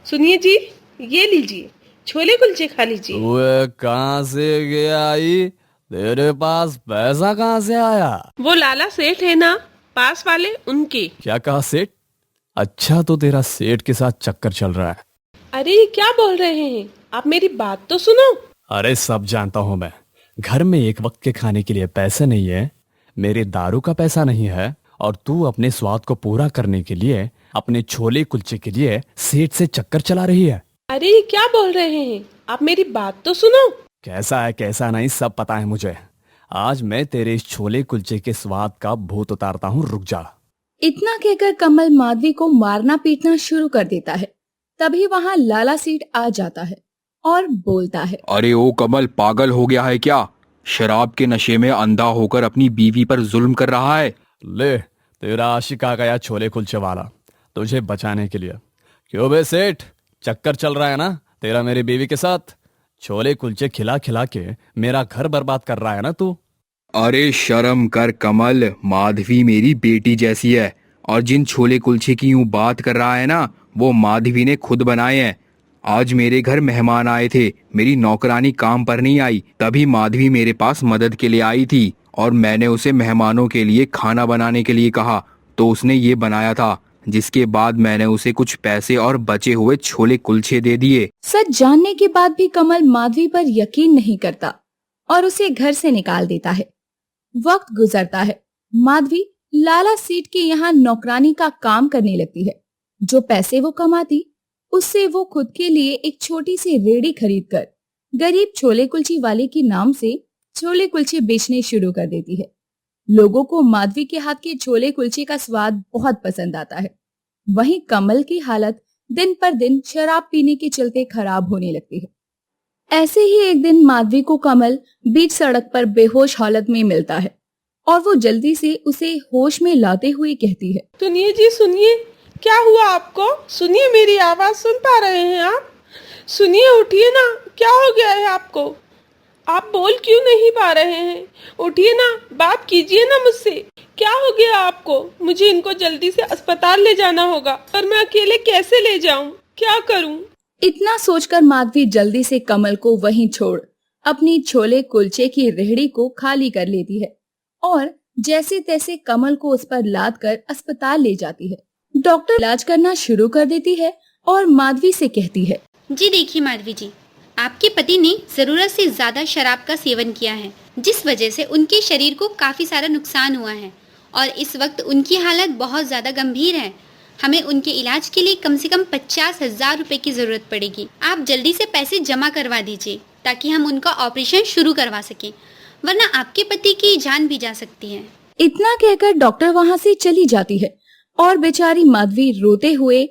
सुनिए जी, ये लीजिए छोले कुलचे खा लीजिए। ओए कहाँ से गया आई? तेरे पास पैसा कहाँ से आया? वो लाला सेठ है ना, पास वाले, उनके। क्या कहा सेठ? अच्छा तो तेरा सेठ के साथ चक्कर चल रहा है। अरे ये क्या बोल रहे हैं आप, मेरी बात तो सुनो। अरे सब जानता हूँ मैं, घर में एक वक्त के खाने के लिए पैसे नहीं है, मेरे दारू का पैसा नहीं है, और तू अपने स्वाद को पूरा करने के लिए अपने छोले कुलचे के लिए सेठ से चक्कर चला रही है। अरे ये क्या बोल रहे हैं आप, मेरी बात तो सुनो। कैसा है कैसा नहीं सब पता है मुझे। आज मैं तेरे इस छोले कुलचे के स्वाद का भूत उतारता हूँ, रुक जा। इतना कहकर कमल माधवी को मारना पीटना शुरू कर देता है। तभी वहाँ लाला सेठ आ जाता है और बोलता है, अरे ओ कमल, पागल हो गया है क्या? शराब के नशे में अंधा होकर अपनी बीवी पर जुल्म कर रहा है। ले तेरा आशिक आ गया छोले कुलचे वाला तुझे बचाने के लिए। क्यों बे सेठ, चक्कर चल रहा है ना तेरा मेरी बीवी के साथ? छोले कुलचे खिला खिला के मेरा घर बर्बाद कर रहा है ना तू। अरे शर्म कर कमल, माधवी मेरी बेटी जैसी है और जिन छोले कुलचे की यूं बात कर रहा है ना, वो माधवी ने खुद बनाए हैं। आज मेरे घर मेहमान आए थे, मेरी नौकरानी काम पर नहीं आई, तभी माधवी मेरे पास मदद के लिए आई थी और मैंने उसे मेहमानों के लिए खाना बनाने के लिए कहा तो उसने ये बनाया था, जिसके बाद मैंने उसे कुछ पैसे और बचे हुए छोले कुलचे दे दिए। सच जानने के बाद भी कमल माधवी पर यकीन नहीं करता और उसे घर से निकाल देता है। वक्त गुजरता है, माधवी लाला सेठ के यहाँ नौकरानी का काम करने लगती है। जो पैसे वो कमाती उससे वो खुद के लिए एक छोटी सी रेहड़ी खरीदकर गरीब छोले कुलचे वाले के नाम से छोले कुलचे बेचने शुरू कर देती है। लोगों को माधवी के हाथ के छोले कुलचे का स्वाद बहुत पसंद आता है। वहीं कमल की हालत दिन पर दिन शराब पीने के चलते खराब होने लगती है। ऐसे ही एक दिन माधवी को कमल बीच सड़क पर बेहोश हालत में मिलता है और वो जल्दी से उसे होश में लाते हुए कहती है, सुनिए जी सुनिए, क्या हुआ आपको? सुनिए, मेरी आवाज सुन पा रहे हैं आप? सुनिए, उठिए ना, क्या हो गया है आपको? आप बोल क्यों नहीं पा रहे हैं? उठिए ना, बात कीजिए ना मुझसे। क्या हो गया आपको? मुझे इनको जल्दी से अस्पताल ले जाना होगा, पर मैं अकेले कैसे ले जाऊं? क्या करूं? इतना सोचकर माधवी जल्दी से कमल को वहीं छोड़ अपनी छोले कुलचे की रेहड़ी को खाली कर लेती है और जैसे तैसे कमल को उस पर लाद कर अस्पताल ले जाती है। डॉक्टर इलाज करना शुरू कर देती है और माधवी से कहती है, जी देखिए माधवी जी, आपके पति ने जरूरत से ज्यादा शराब का सेवन किया है, जिस वजह से उनके शरीर को काफी सारा नुकसान हुआ है और इस वक्त उनकी हालत बहुत ज्यादा गंभीर है। हमें उनके इलाज के लिए कम से कम 50,000 रुपए की जरूरत पड़ेगी। आप जल्दी से पैसे जमा करवा दीजिए ताकि हम उनका ऑपरेशन शुरू करवा सकें, वरना आपके पति की जान भी जा सकती है। इतना कहकर डॉक्टर वहाँ से चली जाती है और बेचारी माधवी रोते हुए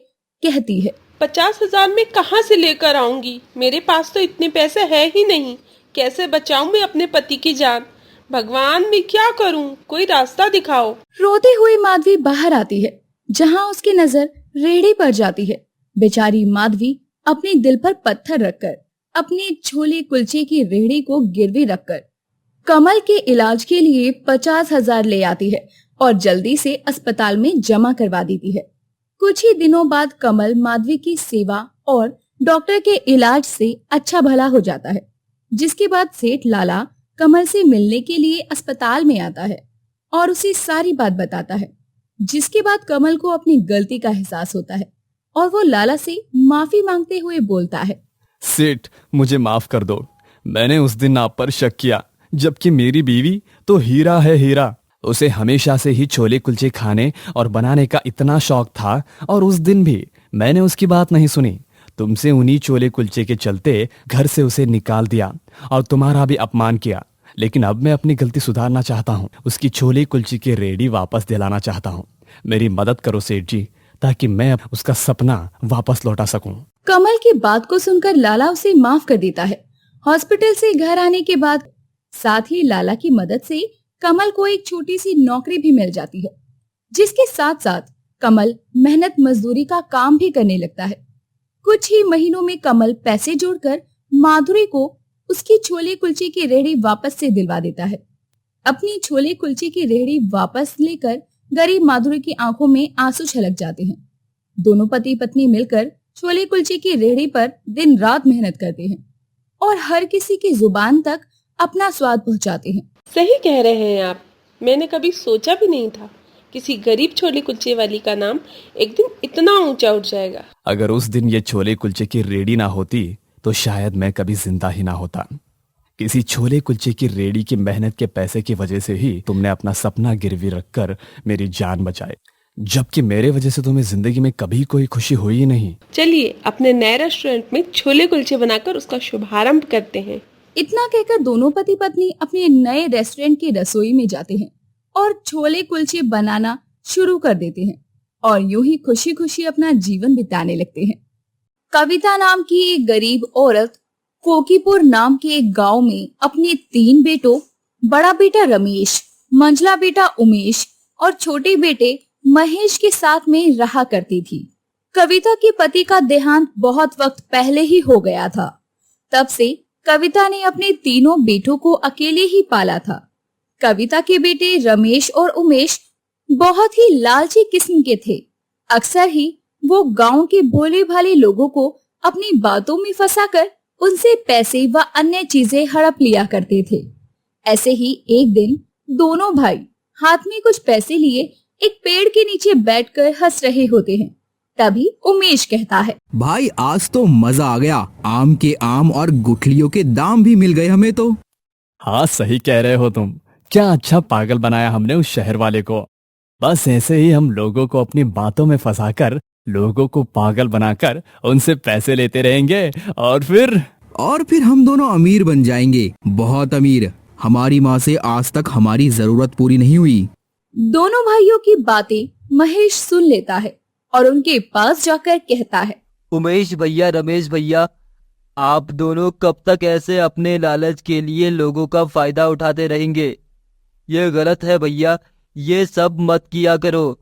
कहती है, 50,000 में कहाँ से लेकर आऊंगी? मेरे पास तो इतने पैसे है ही नहीं। कैसे बचाऊं मैं अपने पति की जान? भगवान, मैं क्या करूं? कोई रास्ता दिखाओ। रोते हुए माधवी बाहर आती है, जहाँ उसकी नजर रेहड़ी पर जाती है। बेचारी माधवी अपने दिल पर पत्थर रखकर अपने छोले कुलचे की रेहड़ी को गिरवी रखकर कमल के इलाज के लिए 50,000 ले आती है और जल्दी से अस्पताल में जमा करवा देती है। कुछ ही दिनों बाद कमल माधवी की सेवा और डॉक्टर के इलाज से अच्छा भला हो जाता है, जिसके बाद सेठ लाला कमल से मिलने के लिए अस्पताल में आता है और उसे सारी बात बताता है, जिसके बाद कमल को अपनी गलती का एहसास होता है और वो लाला से माफी मांगते हुए बोलता है, सेठ, मुझे माफ कर दो। मैंने उस दिन आप पर शक किया, जबकि मेरी बीवी तो हीरा है हीरा। उसे हमेशा से ही छोले कुलचे खाने और बनाने का इतना शौक था और उस दिन भी मैंने उसकी बात नहीं सुनी। तुमसे उन्हीं छोले कुलचे के चलते घर से उसे निकाल दिया और तुम्हारा भी अपमान किया। लेकिन अब मैं अपनी गलती सुधारना चाहता हूँ, उसकी छोले कुलचे की रेहड़ी वापस दिलाना चाहता हूँ। मेरी मदद करो सेठ जी, ताकि मैं उसका सपना वापस लौटा सकूं। कमल की बात को सुनकर लाला उसे माफ कर देता है। हॉस्पिटल से घर आने के बाद साथ ही लाला की मदद से कमल को एक छोटी सी नौकरी भी मिल जाती है, जिसके साथ साथ कमल मेहनत मजदूरी का काम भी करने लगता है। कुछ ही महीनों में कमल पैसे जोड़कर माधुरी को उसकी छोले कुलचे की रेहड़ी वापस से दिलवा देता है। अपनी छोले कुलचे की रेहड़ी वापस लेकर गरीब माधुरी की आंखों में आंसू छलक जाते हैं। दोनों पति पत्नी मिलकर छोले कुलचे की रेहड़ी पर दिन रात मेहनत करते हैं और हर किसी की जुबान तक अपना स्वाद पहुंचाते हैं। सही कह रहे हैं आप। मैंने कभी सोचा भी नहीं था किसी गरीब छोले कुलचे वाली का नाम एक दिन इतना ऊंचा उठ जाएगा। अगर उस दिन ये छोले कुलचे की रेहड़ी ना होती तो शायद मैं कभी जिंदा ही ना होता। किसी छोले कुलचे की रेहड़ी की मेहनत के पैसे की वजह से ही तुमने अपना सपना गिरवी रखकर मेरी जान बचाई, जबकि मेरे वजह से तुम्हें जिंदगी में कभी कोई खुशी हुई ही नहीं। चलिए अपने नए रेस्टोरेंट में छोले कुलचे बनाकर उसका शुभारंभ करते हैं। इतना कहकर दोनों पति पत्नी अपने नए रेस्टोरेंट की रसोई में जाते हैं और छोले कुलचे बनाना शुरू कर देते हैं और यूं ही खुशी खुशी अपना जीवन बिताने लगते हैं। कविता नाम की एक गरीब औरत कोकीपुर नाम के एक गांव में अपने 3 बेटों, बड़ा बेटा रमेश, मंझला बेटा उमेश और छोटे बेटे महेश के साथ में रहा करती थी। कविता के पति का देहांत बहुत वक्त पहले ही हो गया था। तब से कविता ने अपने तीनों बेटों को अकेले ही पाला था। कविता के बेटे रमेश और उमेश बहुत ही लालची किस्म के थे। अक्सर ही वो गांव के भोले भाले लोगों को अपनी बातों में फंसाकर उनसे पैसे व अन्य चीजें हड़प लिया करते थे। ऐसे ही एक दिन दोनों भाई हाथ में कुछ पैसे लिए एक पेड़ के नीचे बैठकर हंस रहे होते हैं। तभी उमेश कहता है, भाई आज तो मजा आ गया, आम के आम और गुठलियों के दाम भी मिल गए हमें तो। हाँ सही कह रहे हो तुम। क्या अच्छा पागल बनाया हमने उस शहर वाले को। बस ऐसे ही हम लोगों को अपनी बातों में फंसाकर, लोगों को पागल बनाकर उनसे पैसे लेते रहेंगे और फिर हम दोनों अमीर बन जाएंगे, बहुत अमीर। हमारी माँ से आज तक हमारी जरूरत पूरी नहीं हुई। दोनों भाइयों की बातें महेश सुन लेता है और उनके पास जाकर कहता है, उमेश भैया, रमेश भैया, आप दोनों कब तक ऐसे अपने लालच के लिए लोगों का फायदा उठाते रहेंगे? ये गलत है भैया, ये सब मत किया करो।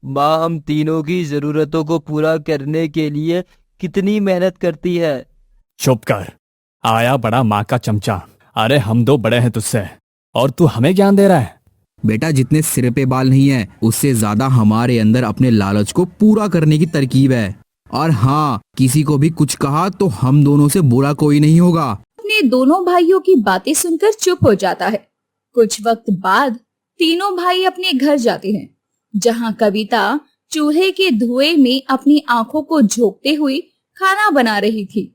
माँ हम तीनों की जरूरतों को पूरा करने के लिए कितनी मेहनत करती है। चुप कर, आया बड़ा माँ का चमचा। अरे हम दो बड़े हैं तुझसे और तू हमें ज्ञान दे रहा है। बेटा जितने सिर पे बाल नहीं है उससे ज्यादा हमारे अंदर अपने लालच को पूरा करने की तरकीब है। और हाँ, किसी को भी कुछ कहा तो हम दोनों से बुरा कोई नहीं होगा। अपने दोनों भाइयों की बातें सुनकर चुप हो जाता है। कुछ वक्त बाद तीनों भाई अपने घर जाते हैं, जहाँ कविता चूल्हे के धुएं में अपनी आंखों को झोंकते हुए खाना बना रही थी।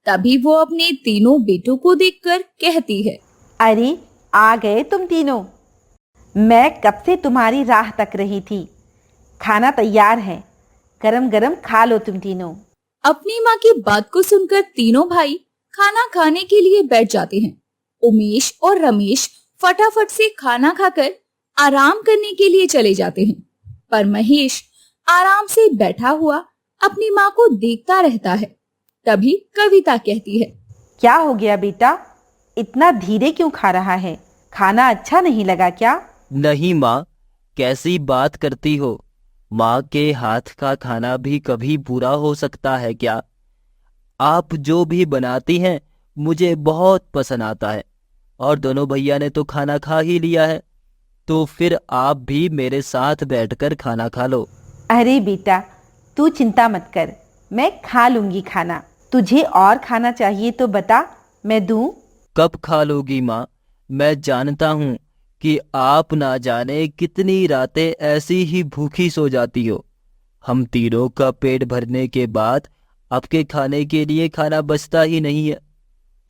तभी वो अपने तीनों बेटों को देखकर कहती है, अरे आ गए तुम तीनों। मैं कब से तुम्हारी राह तक रही थी। खाना तैयार है, गरम गरम खा लो तुम तीनों। अपनी माँ की बात को सुनकर तीनों भाई खाना खाने के लिए बैठ जाते हैं। उमेश और रमेश फटाफट से खाना खाकर आराम करने के लिए चले जाते हैं, पर महेश आराम से बैठा हुआ अपनी माँ को देखता रहता है। तभी कविता कहती है, क्या हो गया बेटा, इतना धीरे क्यों खा रहा है? खाना अच्छा नहीं लगा क्या? नहीं माँ, कैसी बात करती हो? माँ के हाथ का खाना भी कभी बुरा हो सकता है क्या? आप जो भी बनाती हैं मुझे बहुत पसंद आता है। और दोनों भैया ने तो खाना खा ही लिया है, तो फिर आप भी मेरे साथ बैठकर खाना खा लो। अरे बेटा तू चिंता मत कर, मैं खा लूंगी खाना। तुझे और खाना चाहिए तो बता, मैं दूं? कब खा लोगी माँ? मैं जानता हूँ कि आप ना जाने कितनी रातें ऐसी ही भूखी सो जाती हो। हम तीनों का पेट भरने के बाद आपके खाने के लिए खाना बचता ही नहीं है।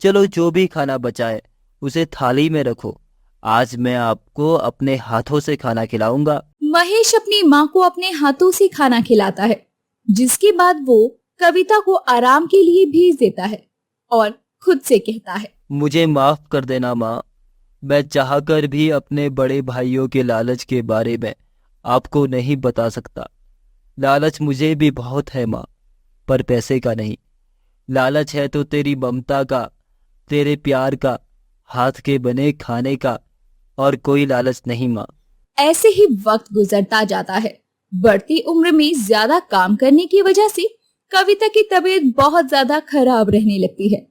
चलो जो भी खाना बचा है उसे थाली में रखो, आज मैं आपको अपने हाथों से खाना खिलाऊंगा। महेश अपनी माँ को अपने हाथों से खाना खिलाता है, जिसके बाद वो कविता को आराम के लिए भेज देता है और खुद से कहता है, मुझे माफ कर देना माँ, मैं चाहकर भी अपने बड़े भाइयों के लालच के बारे में आपको नहीं बता सकता। लालच मुझे भी बहुत है माँ, पर पैसे का नहीं। लालच है तो तेरी ममता का, तेरे प्यार का, हाथ के बने खाने का, और कोई लालच नहीं माँ। ऐसे ही वक्त गुजरता जाता है। बढ़ती उम्र में ज्यादा काम करने की वजह से कविता की तबीयत बहुत ज्यादा खराब रहने लगती है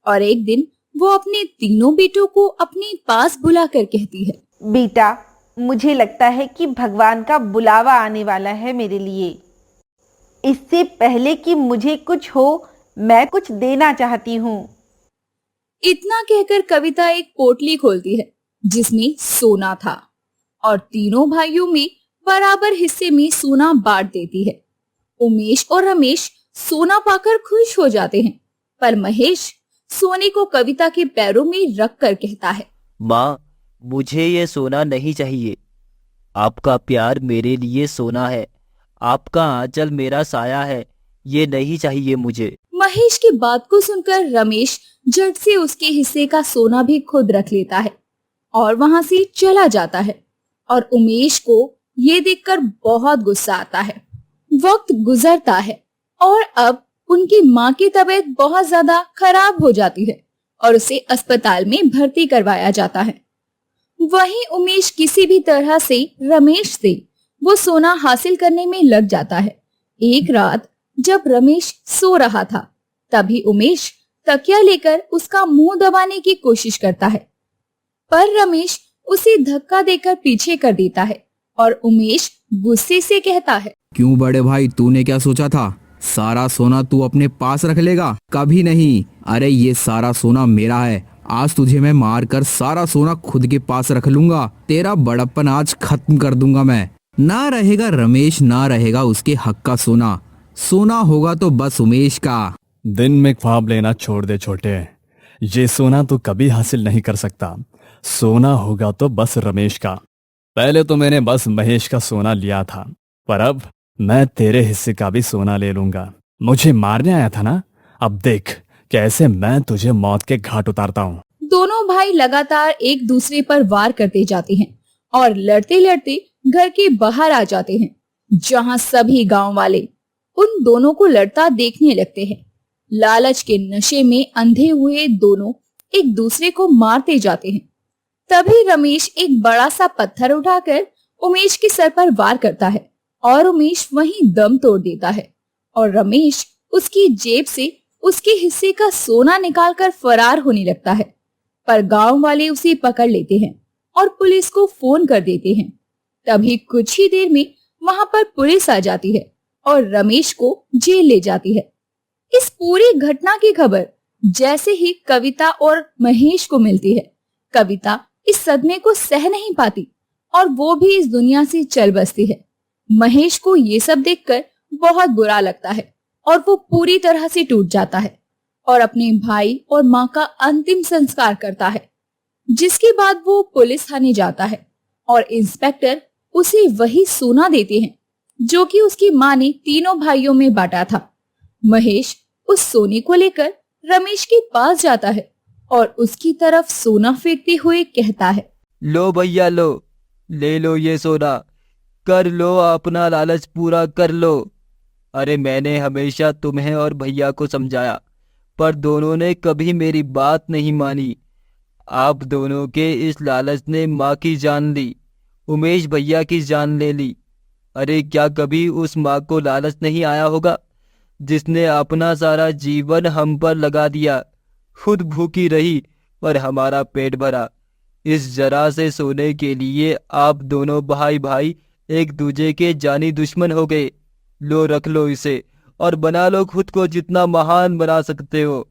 और एक दिन वो अपने तीनों बेटों को अपने पास बुलाकर कहती है, बेटा मुझे लगता है कि भगवान का बुलावा आने वाला है मेरे लिए। इससे पहले कि मुझे कुछ हो, मैं कुछ देना चाहती हूँ। इतना कहकर कविता एक पोटली खोलती है जिसमें सोना था और तीनों भाइयों में बराबर हिस्से में सोना बांट देती है। उमेश और रमेश सोना पाकर खुश हो जाते हैं, पर महेश सोने को कविता के पैरों में रखकर कहता है, माँ मुझे ये सोना नहीं चाहिए। आपका प्यार मेरे लिए सोना है, आपका आंचल मेरा साया है, ये नहीं चाहिए मुझे। महेश की बात को सुनकर रमेश झट से उसके हिस्से का सोना भी खुद रख लेता है और वहां से चला जाता है और उमेश को ये देखकर बहुत गुस्सा आता है। वक्त गुजरता है और अब उनकी माँ की तबीयत बहुत ज्यादा खराब हो जाती है और उसे अस्पताल में भर्ती करवाया जाता है। वहीं उमेश किसी भी तरह से रमेश से वो सोना हासिल करने में लग जाता है। एक रात जब रमेश सो रहा था, तभी उमेश तकिया लेकर उसका मुंह दबाने की कोशिश करता है, पर रमेश उसे धक्का देकर पीछे कर देता है और उमेश गुस्से से कहता है, क्यों बड़े भाई, तूने क्या सोचा था? सारा सोना तू अपने पास रख लेगा? कभी नहीं। अरे ये सारा सोना मेरा है। आज तुझे मैं मार कर सारा सोना खुद के पास रख लूंगा। तेरा बड़प्पन आज खत्म कर दूंगा मैं। ना रहेगा रमेश, ना रहेगा उसके हक का सोना। सोना होगा तो बस उमेश का। दिन में ख्वाब लेना छोड़ दे छोटे, ये सोना तू कभी हासिल नहीं कर सकता। सोना होगा तो बस रमेश का। पहले तो मैंने बस महेश का सोना लिया था, पर अब मैं तेरे हिस्से का भी सोना ले लूंगा। मुझे मारने आया था ना, अब देख कैसे मैं तुझे मौत के घाट उतारता हूँ। दोनों भाई लगातार एक दूसरे पर वार करते जाते हैं और लड़ते लड़ते घर के बाहर आ जाते हैं, जहाँ सभी गांव वाले उन दोनों को लड़ता देखने लगते हैं। लालच के नशे में अंधे हुए दोनों एक दूसरे को मारते जाते हैं। तभी रमेश एक बड़ा सा पत्थर उठाकर उमेश के सर पर वार करता है और उमेश वहीं दम तोड़ देता है और रमेश उसकी जेब से उसके हिस्से का सोना निकालकर फरार होने लगता है। पर गांव वाले उसे पकड़ लेते हैं और पुलिस को फोन कर देते हैं। तभी कुछ ही देर में वहां पर पुलिस आ जाती है और रमेश को जेल ले जाती है। इस पूरी घटना की खबर जैसे ही कविता और महेश को मिलती है, कविता इस सदमे को सह नहीं पाती और वो भी इस दुनिया से चल बसती है। महेश को ये सब देखकर बहुत बुरा लगता है और वो पूरी तरह से टूट जाता है और अपने भाई और माँ का अंतिम संस्कार करता है, जिसके बाद वो पुलिस थाने जाता है और इंस्पेक्टर उसे वही सोना देते हैं जो कि उसकी माँ ने तीनों भाइयों में बांटा था। महेश उस सोने को लेकर रमेश के पास जाता है और उसकी तरफ सोना फेंकते हुए कहता है, लो भैया लो, ले लो ये सोना, कर लो अपना लालच पूरा कर लो। अरे मैंने हमेशा तुम्हें और भैया को समझाया, पर दोनों ने कभी मेरी बात नहीं मानी। आप दोनों के इस लालच ने माँ की जान ली, उमेश भैया की जान ले ली। अरे क्या कभी उस माँ को लालच नहीं आया होगा जिसने अपना सारा जीवन हम पर लगा दिया, खुद भूखी रही पर हमारा पेट भरा। इस जरा से सोने के लिए आप दोनों भाई भाई एक दूजे के जानी दुश्मन हो गए। लो रख लो इसे और बना लो खुद को जितना महान बना सकते हो।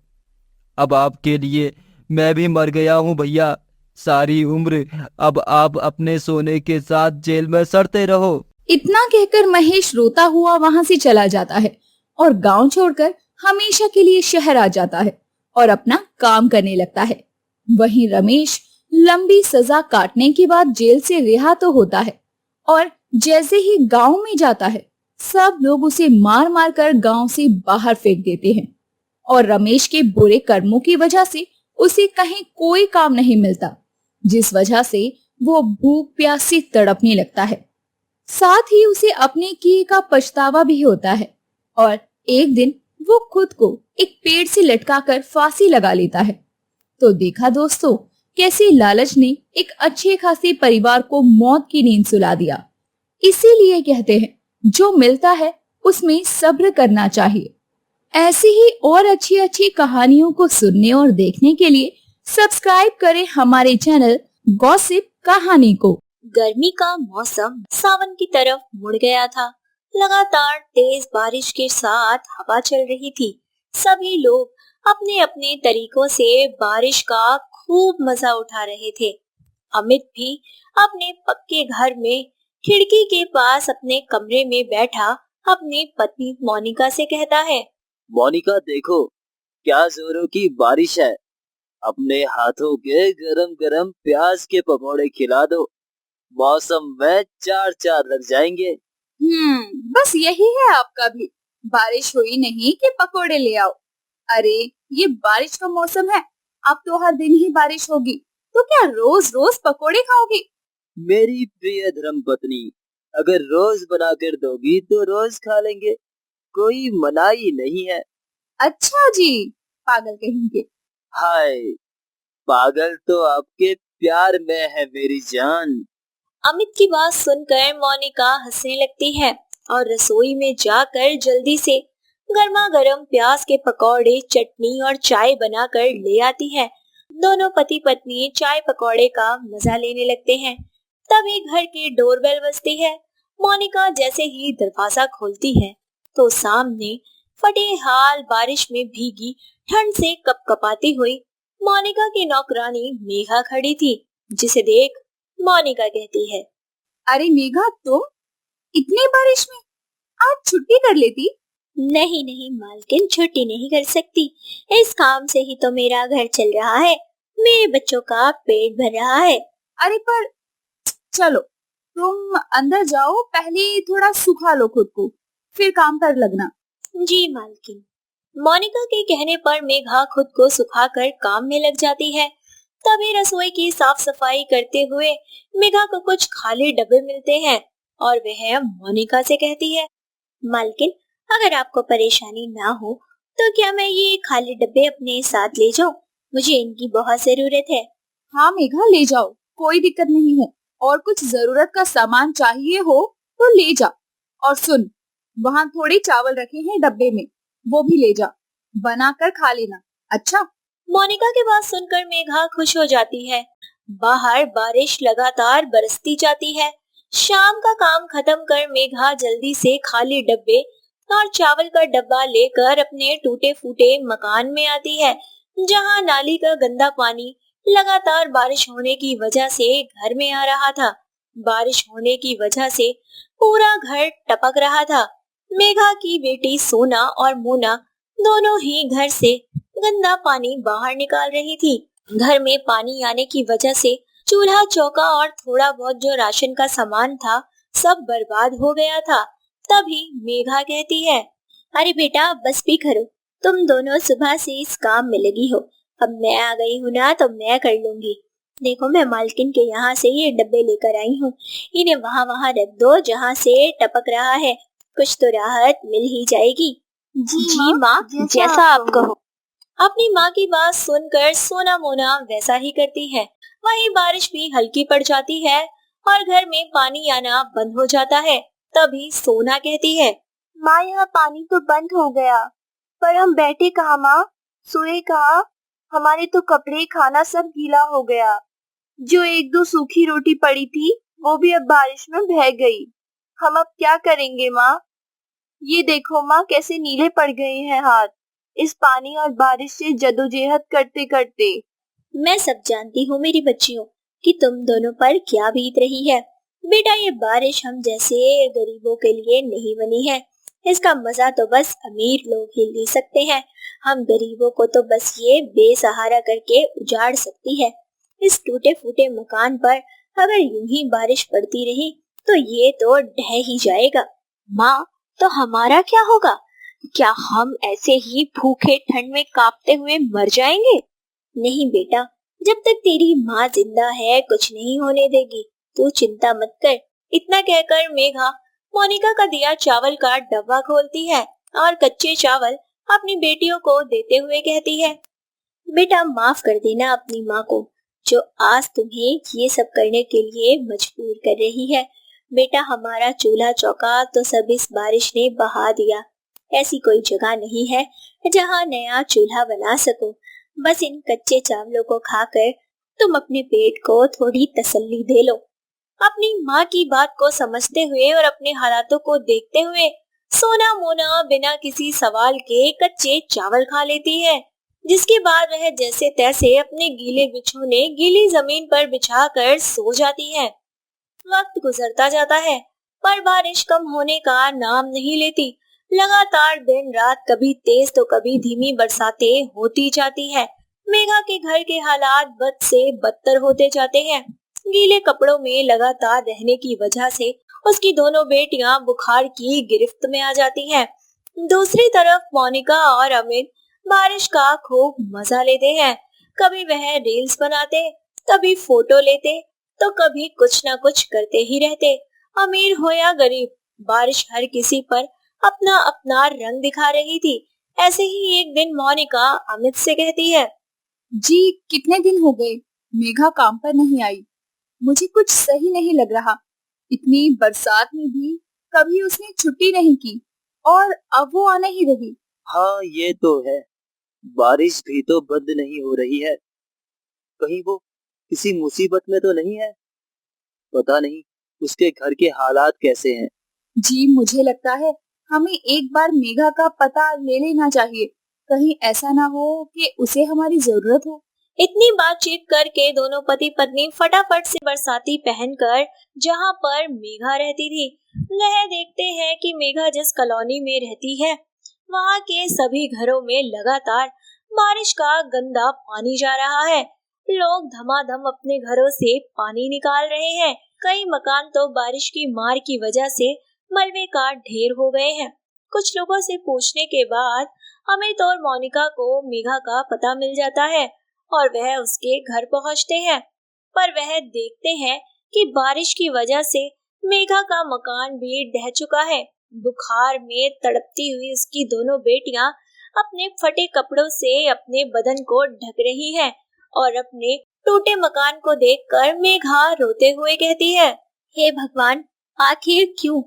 अब आपके लिए मैं भी मर गया हूँ भैया, सारी उम्र अब आप अपने सोने के साथ जेल में सड़ते रहो। इतना कहकर महेश रोता हुआ वहाँ से चला जाता है और गांव छोड़कर हमेशा के लिए शहर आ जाता है और अपना काम करने लगता है। वहीं रमेश लंबी सजा काटने के बाद जेल से रिहा तो होता है और जैसे ही गांव में जाता है, सब लोग उसे मार मार कर गांव से बाहर फेंक देते हैं और रमेश के बुरे कर्मों की वजह से उसे कहीं कोई काम नहीं मिलता, जिस वजह से वो भूख प्यास से तड़पने लगता है। साथ ही उसे अपने किए का पछतावा भी होता है और एक दिन वो खुद को एक पेड़ से लटकाकर फांसी लगा लेता है। तो देखा दोस्तों, कैसे लालच ने एक अच्छे खासे परिवार को मौत की नींद सुला दिया। इसीलिए कहते हैं, जो मिलता है उसमें सब्र करना चाहिए। ऐसी ही और अच्छी अच्छी कहानियों को सुनने और देखने के लिए सब्सक्राइब करें हमारे चैनल गॉसिप कहानी को। गर्मी का मौसम सावन की तरफ मुड़ गया था। लगातार तेज बारिश के साथ हवा चल रही थी। सभी लोग अपने अपने तरीकों से बारिश का खूब मजा उठा रहे थे। अमित भी अपने पक्के घर में खिड़की के पास अपने कमरे में बैठा अपनी पत्नी मोनिका से कहता है, मोनिका देखो क्या जोरों की बारिश है, अपने हाथों के गरम गरम प्याज के पकौड़े खिला दो, मौसम में चार चार लग जाएंगे। बस यही है आपका भी, बारिश हुई नहीं कि पकोड़े ले आओ। अरे ये बारिश का मौसम है, अब तो हर दिन ही बारिश होगी, तो क्या रोज रोज पकोड़े खाओगी? मेरी प्रिय धर्मपत्नी, अगर रोज बनाकर दोगी तो रोज खा लेंगे, कोई मनाही नहीं है। अच्छा जी, पागल कहेंगे। हाय, पागल तो आपके प्यार में है मेरी जान। अमित की बात सुनकर मोनिका हंसने लगती है और रसोई में जाकर जल्दी से गर्मा गर्म प्याज के पकौड़े, चटनी और चाय बनाकर ले आती है। दोनों पति पत्नी चाय पकौड़े का मजा लेने लगते हैं। तभी घर की डोरबेल बजती है। मोनिका जैसे ही दरवाजा खोलती है तो सामने फटे हाल बारिश में भीगी ठंड से कपकपाती हुई मोनिका की नौकरानी मेघा खड़ी थी, जिसे देख मोनिका कहती है, अरे मेघा, तुम इतनी बारिश में आज छुट्टी कर लेती। नहीं नहीं मालकिन, छुट्टी नहीं कर सकती। इस काम से ही तो मेरा घर चल रहा है, मेरे बच्चों का पेट भर रहा है। अरे पर चलो, तुम अंदर जाओ, पहले थोड़ा सुखा लो खुद को, फिर काम पर लगना। जी मालकिन। मोनिका के कहने पर मेघा खुद को सुखाकर काम में लग जाती है। तभी रसोई की साफ सफाई करते हुए मेघा को कुछ खाली डब्बे मिलते हैं और वह मोनिका से कहती है, मालकिन, अगर आपको परेशानी ना हो तो क्या मैं ये खाली डब्बे अपने साथ ले जाऊं? मुझे इनकी बहुत जरूरत है। हाँ मेघा, ले जाओ, कोई दिक्कत नहीं है। और कुछ जरूरत का सामान चाहिए हो तो ले जा। और सुन, वहाँ थोड़े चावल रखे हैं डब्बे में, वो भी ले जा, बनाकर खा लेना। अच्छा। मोनिका की बात सुनकर मेघा खुश हो जाती है। बाहर बारिश लगातार बरसती जाती है। शाम का काम खत्म कर मेघा जल्दी से खाली डब्बे और चावल का डब्बा लेकर अपने टूटे फूटे मकान में आती है, जहां नाली का गंदा पानी लगातार बारिश होने की वजह से घर में आ रहा था। बारिश होने की वजह से पूरा घर टपक रहा था। मेघा की बेटी सोना और मोना दोनों ही घर से गंदा पानी बाहर निकाल रही थी। घर में पानी आने की वजह से चूल्हा चौका और थोड़ा बहुत जो राशन का सामान था सब बर्बाद हो गया था। तभी मेघा कहती है, अरे बेटा बस भी करो, तुम दोनों सुबह से इस काम में लगी हो, अब मैं आ गई हूँ ना तो मैं कर लूंगी। देखो मैं मालकिन के यहाँ से ये डब्बे लेकर आई हूँ, इन्हें वहाँ वहाँ रख दो जहाँ से टपक रहा है, कुछ तो राहत मिल ही जाएगी। जी माँ, जैसा आप कहो। अपनी माँ की बात सुनकर सोना मोना वैसा ही करती है। वहीं बारिश भी हल्की पड़ जाती है और घर में पानी आना बंद हो जाता है। तभी सोना कहती है, माँ यहाँ पानी तो बंद हो गया, पर हम बैठे कहाँ माँ, सोए कहाँ? हमारे तो कपड़े खाना सब गीला हो गया। जो एक दो सूखी रोटी पड़ी थी वो भी अब बारिश में बह गई। हम अब क्या करेंगे माँ? ये देखो माँ कैसे नीले पड़ गए हैं हाथ, इस पानी और बारिश से जदोजहद करते करते। मैं सब जानती हूँ मेरी बच्चियों कि तुम दोनों पर क्या बीत रही है। बेटा ये बारिश हम जैसे गरीबों के लिए नहीं बनी है, इसका मजा तो बस अमीर लोग ही ले सकते हैं। हम गरीबों को तो बस ये बेसहारा करके उजाड़ सकती है। इस टूटे फूटे मकान पर अगर यूं ही बारिश पड़ती रही तो ये तो ढह ही जाएगा। माँ, तो हमारा क्या होगा? क्या हम ऐसे ही भूखे ठंड में कांपते हुए मर जाएंगे? नहीं बेटा, जब तक तेरी माँ जिंदा है कुछ नहीं होने देगी, तू चिंता मत कर। इतना कहकर मेघा मोनिका का दिया चावल का डब्बा खोलती है और कच्चे चावल अपनी बेटियों को देते हुए कहती है, बेटा माफ कर देना अपनी माँ को जो आज तुम्हें ये सब करने के लिए मजबूर कर रही है। बेटा हमारा चूल्हा चौका तो सब इस बारिश ने बहा दिया। ऐसी कोई जगह नहीं है जहाँ नया चूल्हा बना सको। बस इन कच्चे चावलों को खाकर तुम अपने पेट को थोड़ी तसल्ली दे लो। अपनी माँ की बात को समझते हुए और अपने हालातों को देखते हुए सोना मोना बिना किसी सवाल के कच्चे चावल खा लेती है, जिसके बाद वह जैसे तैसे अपने गीले बिछोने गीली जमीन पर बिछाकर सो जाती है। वक्त गुजरता जाता है पर बारिश कम होने का नाम नहीं लेती। लगातार दिन रात कभी तेज तो कभी धीमी बरसातें होती जाती है। मेघा के घर के हालात बद से बदतर होते जाते हैं। गीले कपड़ों में लगातार रहने की वजह से उसकी दोनों बेटियां बुखार की गिरफ्त में आ जाती हैं। दूसरी तरफ मोनिका और अमित बारिश का खूब मजा लेते हैं। कभी वह रील्स बनाते, कभी फोटो लेते, तो कभी कुछ न कुछ करते ही रहते। अमीर हो या गरीब, बारिश हर किसी पर अपना अपना रंग दिखा रही थी। ऐसे ही एक दिन मोनिका अमित से कहती है, जी कितने दिन हो गए मेघा काम पर नहीं आई, मुझे कुछ सही नहीं लग रहा। इतनी बरसात में भी कभी उसने छुट्टी नहीं की और अब वो आ नहीं रही। हाँ ये तो है, बारिश भी तो बंद नहीं हो रही है। कहीं वो किसी मुसीबत में तो नहीं है? पता नहीं उसके घर के हालात कैसे हैं। जी मुझे लगता है हमें एक बार मेघा का पता ले लेना चाहिए, कहीं ऐसा ना हो कि उसे हमारी जरूरत हो। इतनी बातचीत करके दोनों पति पत्नी फटाफट से बरसाती पहनकर जहाँ पर मेघा रहती थी, वह देखते हैं कि मेघा जिस कॉलोनी में रहती है वहाँ के सभी घरों में लगातार बारिश का गंदा पानी जा रहा है। लोग धमाधम अपने घरों से पानी निकाल रहे हैं। कई मकान तो बारिश की मार की वजह से मलबे का ढेर हो गए हैं। कुछ लोगों से पूछने के बाद अमित और मोनिका को मेघा का पता मिल जाता है और वह उसके घर पहुंचते हैं, पर वह देखते हैं कि बारिश की वजह से मेघा का मकान भी ढह चुका है। बुखार में तड़पती हुई उसकी दोनों बेटियां अपने फटे कपड़ों से अपने बदन को ढक रही हैं और अपने टूटे मकान को देखकर मेघा रोते हुए कहती है, हे भगवान, आखिर क्यों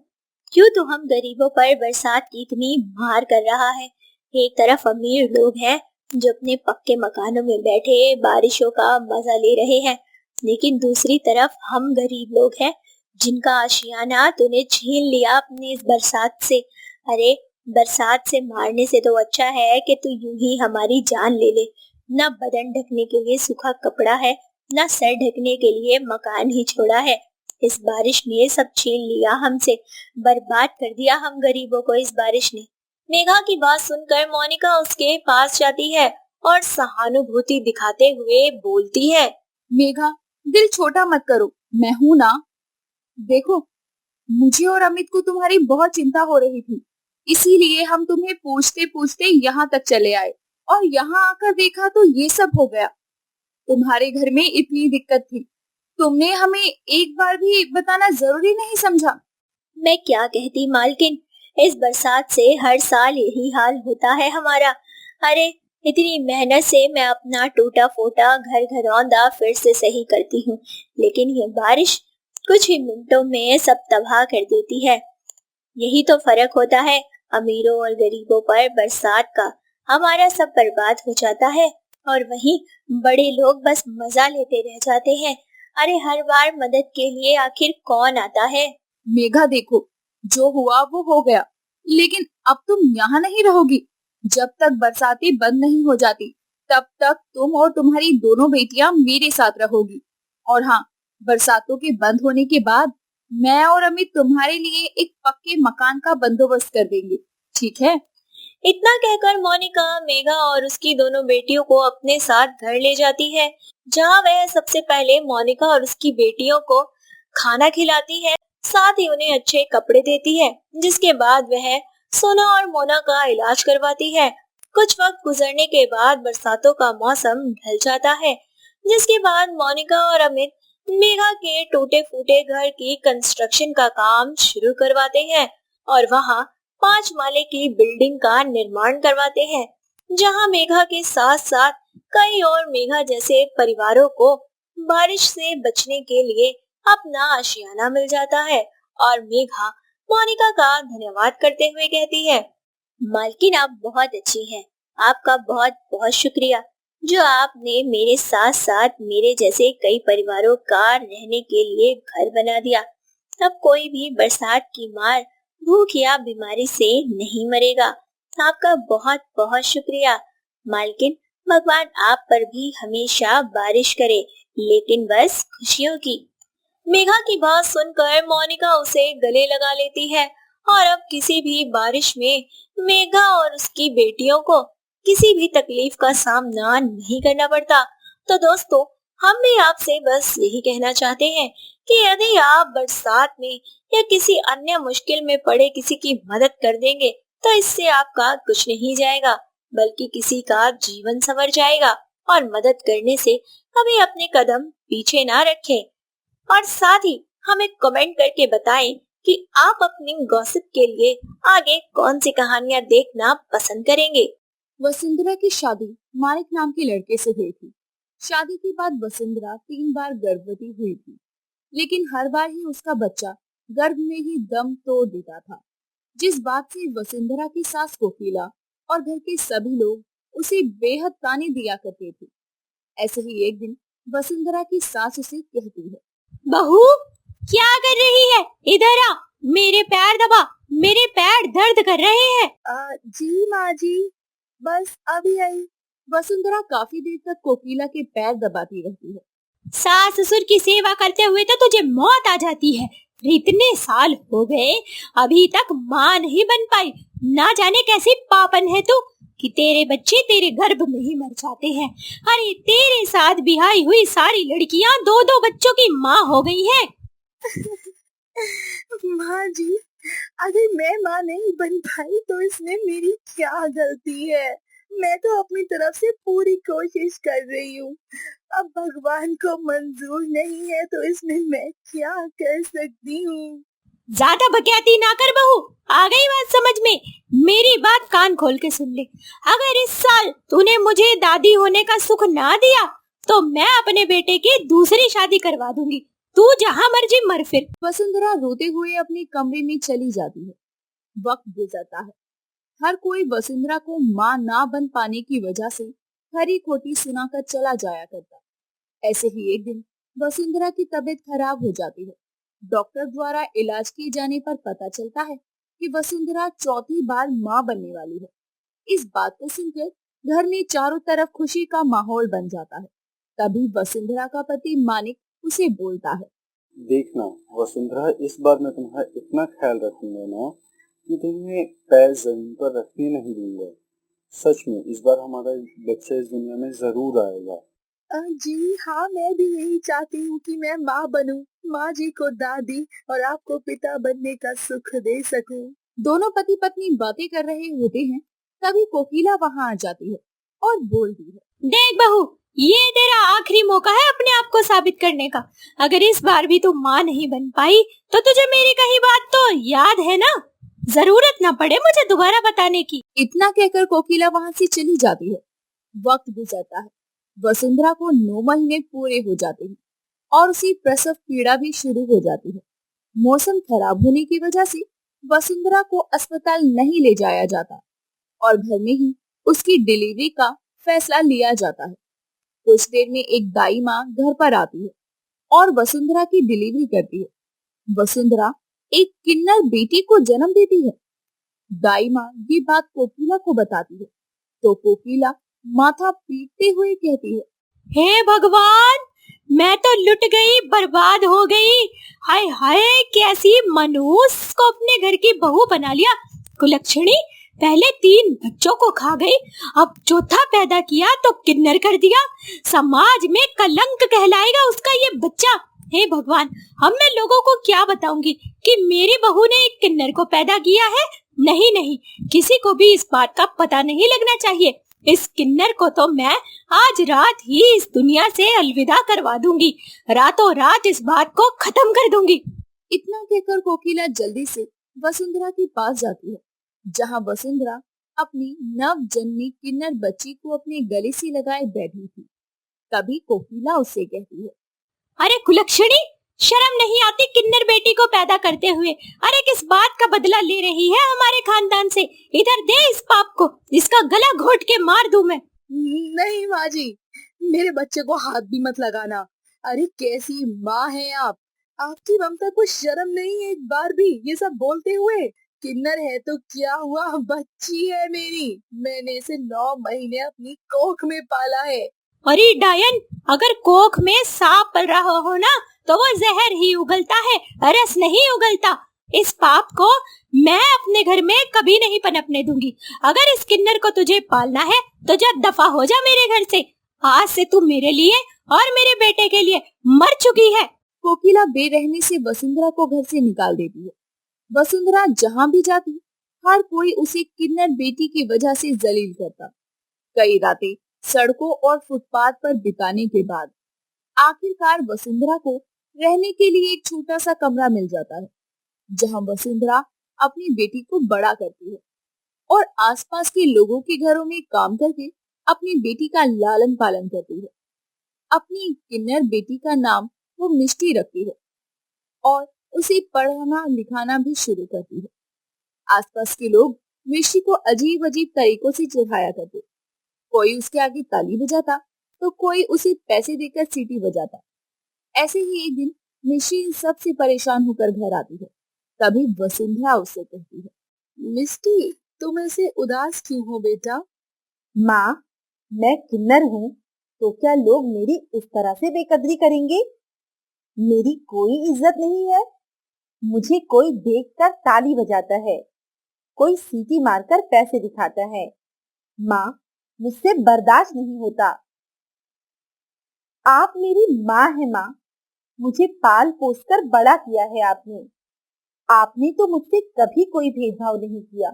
क्यों तो हम गरीबों पर बरसात की इतनी मार कर रहा है। एक तरफ अमीर लोग हैं जो अपने पक्के मकानों में बैठे बारिशों का मजा ले रहे हैं, लेकिन दूसरी तरफ हम गरीब लोग हैं जिनका आशियाना तूने छीन लिया अपनी इस बरसात से। अरे बरसात से मारने से तो अच्छा है कि तू यूं ही हमारी जान ले ले। न बदन ढकने के लिए सूखा कपड़ा है, न सर ढकने के लिए मकान ही छोड़ा है। इस बारिश ने सब छीन लिया हमसे, बर्बाद कर दिया हम गरीबों को इस बारिश ने। मेघा की बात सुनकर मोनिका उसके पास जाती है और सहानुभूति दिखाते हुए बोलती है, मेघा दिल छोटा मत करो, मैं हूं ना। देखो मुझे और अमित को तुम्हारी बहुत चिंता हो रही थी, इसीलिए हम तुम्हें पूछते पूछते यहाँ तक चले आए और यहाँ आकर देखा तो ये सब हो गया। तुम्हारे घर में इतनी दिक्कत थी, तुमने हमें एक बार भी बताना जरूरी नहीं समझा। मैं क्या कहती मालकिन, इस बरसात से हर साल यही हाल होता है हमारा। अरे इतनी मेहनत से मैं अपना टूटा फूटा घर घरौंदा फिर से सही करती हूँ, लेकिन ये बारिश कुछ ही मिनटों में सब तबाह कर देती है। यही तो फर्क होता है अमीरों और गरीबों पर बरसात का। हमारा सब बर्बाद हो जाता है और वहीं बड़े लोग बस मजा लेते रह जाते हैं। अरे हर बार मदद के लिए आखिर कौन आता है। मेघा देखो, जो हुआ वो हो गया, लेकिन अब तुम यहाँ नहीं रहोगी। जब तक बरसातें बंद नहीं हो जाती तब तक तुम और तुम्हारी दोनों बेटियां मेरे साथ रहोगी। और हाँ, बरसातों के बंद होने के बाद मैं और अमित तुम्हारे लिए एक पक्के मकान का बंदोबस्त कर देंगे, ठीक है? इतना कहकर मोनिका मेघा और उसकी दोनों बेटियों को अपने साथ घर ले जाती है, जहाँ वह सबसे पहले मोनिका और उसकी बेटियों को खाना खिलाती है, साथ ही उन्हें अच्छे कपड़े देती है, जिसके बाद वह सोना और मोना का इलाज करवाती है। कुछ वक्त गुजरने के बाद बरसातों का मौसम ढल जाता है, जिसके बाद मोनिका और अमित मेघा के टूटे फूटे घर की कंस्ट्रक्शन का काम शुरू करवाते हैं और वहाँ 5 माले की बिल्डिंग का निर्माण करवाते हैं, जहाँ मेघा के साथ साथ कई और मेघा जैसे परिवारों को बारिश से बचने के लिए अपना आशियाना मिल जाता है। और मेघा मोनिका का धन्यवाद करते हुए कहती है, मालकिन आप बहुत अच्छी हैं, आपका बहुत बहुत शुक्रिया जो आपने मेरे साथ साथ मेरे जैसे कई परिवारों का रहने के लिए घर बना दिया। अब कोई भी बरसात की मार, भूख या बीमारी से नहीं मरेगा। आपका बहुत बहुत शुक्रिया मालकिन। भगवान आप पर भी हमेशा बारिश करे, लेकिन बस खुशियों की। मेघा की बात सुनकर मोनिका उसे गले लगा लेती है और अब किसी भी बारिश में मेघा और उसकी बेटियों को किसी भी तकलीफ का सामना नहीं करना पड़ता। तो दोस्तों, हम भी आपसे बस यही कहना चाहते हैं कि यदि आप बरसात में या किसी अन्य मुश्किल में पड़े किसी की मदद कर देंगे तो इससे आपका कुछ नहीं जाएगा, बल्कि किसी का जीवन संवर जाएगा। और मदद करने से कभी अपने कदम पीछे ना रखें। और साथ ही हमें कमेंट करके बताएं कि आप अपनी गॉसिप के लिए आगे कौन सी कहानियां देखना पसंद करेंगे। वसुंधरा की शादी मानिक नाम के लड़के से हुई थी। शादी के बाद वसुंधरा 3 बार गर्भवती हुई थी, लेकिन हर बार ही उसका बच्चा गर्भ में ही दम तोड़ देता था। जिस बात से वसुंधरा की सास कोकिला और घर के सभी लोग उसे बेहद ताने दिया करते थे। ऐसे ही एक दिन वसुंधरा की सास उसे कहती है, बहू क्या कर रही है? इधर आ, मेरे पैर दबा, मेरे पैर दर्द कर रहे हैं। जी माँ जी, बस अभी आई। वसुंधरा काफी देर तक कोकिला के पैर दबाती रहती है। सास ससुर की सेवा करते हुए तो तुझे मौत आ जाती है। इतने साल हो गए अभी तक माँ नहीं बन पाई। ना जाने कैसी पापन है तू कि तेरे बच्चे तेरे गर्भ में ही मर जाते हैं। अरे तेरे साथ बिहाई हुई सारी लड़कियां दो दो बच्चों की माँ हो गई हैं। माँ जी, अगर मैं माँ नहीं बन पाई तो इसमें मेरी क्या गलती है? मैं तो अपनी तरफ से पूरी कोशिश कर रही हूँ। अब भगवान को मंजूर नहीं है तो इसमें मैं क्या कर सकती हूँ? ज्यादा बकैती ना कर बहू, आ गई बात समझ में। मेरी बात कान खोल के सुन ले। अगर इस साल तूने मुझे दादी होने का सुख ना दिया तो मैं अपने बेटे की दूसरी शादी करवा दूंगी। तू जहाँ मर्जी मर फिर। वसुंधरा रोते हुए अपने कमरे में चली जाती है। वक्त गुजरता है। हर कोई वसुंधरा को माँ ना बन पाने की वजह से खरी खोटी सुनाकर चला जाया करता। ऐसे ही एक दिन वसुंधरा की तबीयत खराब हो जाती है। डॉक्टर द्वारा इलाज किए जाने पर पता चलता है कि वसुंधरा चौथी बार माँ बनने वाली है। इस बात को सुनकर घर में चारों तरफ खुशी का माहौल बन जाता है। तभी वसुंधरा का पति मानिक उसे बोलता है, देखना वसुंधरा, इस बार मैं तुम्हारा इतना ख्याल रखूंगा ना कि तुम्हें पैर जमीन पर रखने नहीं दूंगा। सच में इस बार हमारा बच्चा इस दुनिया में जरूर आएगा। जी हाँ, मैं भी यही चाहती हूँ कि मैं माँ बनूं, माँ जी को दादी और आपको पिता बनने का सुख दे सकूं। दोनों पति पत्नी बातें कर रहे होते हैं, तभी कोकिला वहाँ आ जाती है और बोलती है, देख बहू, ये तेरा आखिरी मौका है अपने आप को साबित करने का। अगर इस बार भी तू माँ नहीं बन पाई तो तुझे मेरी कही बात तो याद है ना? जरूरत न पड़े मुझे दोबारा बताने की। इतना कहकर कोकिला वहाँ से चली जाती है। वक्त गुजरता है। वसुंधरा को 9 महीने पूरे हो जाते हैं और उसी प्रसव पीड़ा भी शुरू हो जाती है। मौसम खराब होने की वजह से वसुंधरा को अस्पताल नहीं ले जाया जाता और घर में ही उसकी डिलीवरी का फैसला लिया जाता है। कुछ देर में एक दाई माँ घर पर आती है और वसुंधरा की डिलीवरी करती है। वसुंधरा एक किन्नर बेटी को जन्म देती है। दाई माँ ये बात कोकिला को बताती है तो कोकिला माथा पीटते हुए कहती है, हे भगवान, मैं तो लुट गई, बर्बाद हो गई। हाय हाय, कैसी मनहूस को अपने घर की बहू बना लिया। कुलक्षणी पहले 3 बच्चों को खा गई, अब चौथा पैदा किया तो किन्नर कर दिया। समाज में कलंक कहलाएगा उसका ये बच्चा। हे भगवान, अब मैं लोगों को क्या बताऊंगी कि मेरी बहू ने एक किन्नर को पैदा किया है। नहीं नहीं, किसी को भी इस बात का पता नहीं लगना चाहिए। इस किन्नर को तो मैं आज रात ही इस दुनिया से अलविदा करवा दूंगी। रातों रात इस बात को खत्म कर दूंगी। इतना कहकर कोकिला जल्दी से वसुंधरा के पास जाती है, जहाँ वसुंधरा अपनी नव जन्मी किन्नर बच्ची को अपने गले से लगाए बैठी थी। तभी कोकिला उससे कहती है, अरे कुलक्षणी, शर्म नहीं आती किन्नर बेटी को पैदा करते हुए? अरे किस बात का बदला ले रही है हमारे खानदान से? इधर दे इस पाप को, इसका गला घोट के मार दूं मैं। नहीं माँ जी, मेरे बच्चे को हाथ भी मत लगाना। अरे कैसी माँ है आप? आपकी ममता को शर्म नहीं है एक बार भी ये सब बोलते हुए? किन्नर है तो क्या हुआ, बच्ची है मेरी। मैंने इसे 9 महीने अपनी कोख में पाला है। अरे डायन, अगर कोख में सांप पल रहा हो ना तो वो जहर ही उगलता है, रस नहीं उगलता। इस पाप को मैं अपने घर में कभी नहीं पनपने दूंगी। अगर इस किन्नर को तुझे पालना है तो जा दफा हो जा मेरे घर से। आज से तू मेरे लिए और मेरे बेटे के लिए मर चुकी है। कोकिला बेरहमी से वसुंधरा को घर से निकाल देती है। वसुंधरा जहाँ भी जाती हर कोई उसे किन्नर बेटी की वजह से जलील करता। कई रातें सड़कों और फुटपाथ पर बिताने के बाद आखिरकार वसुंधरा को रहने के लिए एक छोटा सा कमरा मिल जाता है, जहां वसुंधरा अपनी बेटी को बड़ा करती है और आसपास के लोगों के घरों में काम करके अपनी बेटी का लालन पालन करती है। अपनी किन्नर बेटी का नाम वो मिष्टी रखती है और उसे पढ़ाना लिखाना भी शुरू करती है। आसपास के लोग मिष्टी को अजीब अजीब तरीकों से चिढ़ाया करते। कोई उसके आगे ताली बजाता तो कोई उसे पैसे देकर सीटी बजाता। ऐसे ही एक दिन मिष्टी इन सब से परेशान होकर घर आती है। तभी वसुंधरा उससे कहती है, मिष्टी तुम ऐसे उदास क्यों हो बेटा? माँ, मैं किन्नर हूँ, तो क्या लोग मेरी इस तरह से बेकदरी करेंगे? मेरी कोई इज्जत नहीं है। मुझे कोई देखकर ताली बजाता है, कोई सीटी मारकर पैसे दिखाता है। माँ, मुझसे बर्दाश्त नहीं होता। आप मेरी माँ है माँ, मुझे पाल पोस कर बड़ा किया है आपने। आपने तो मुझसे कभी कोई भेदभाव नहीं किया।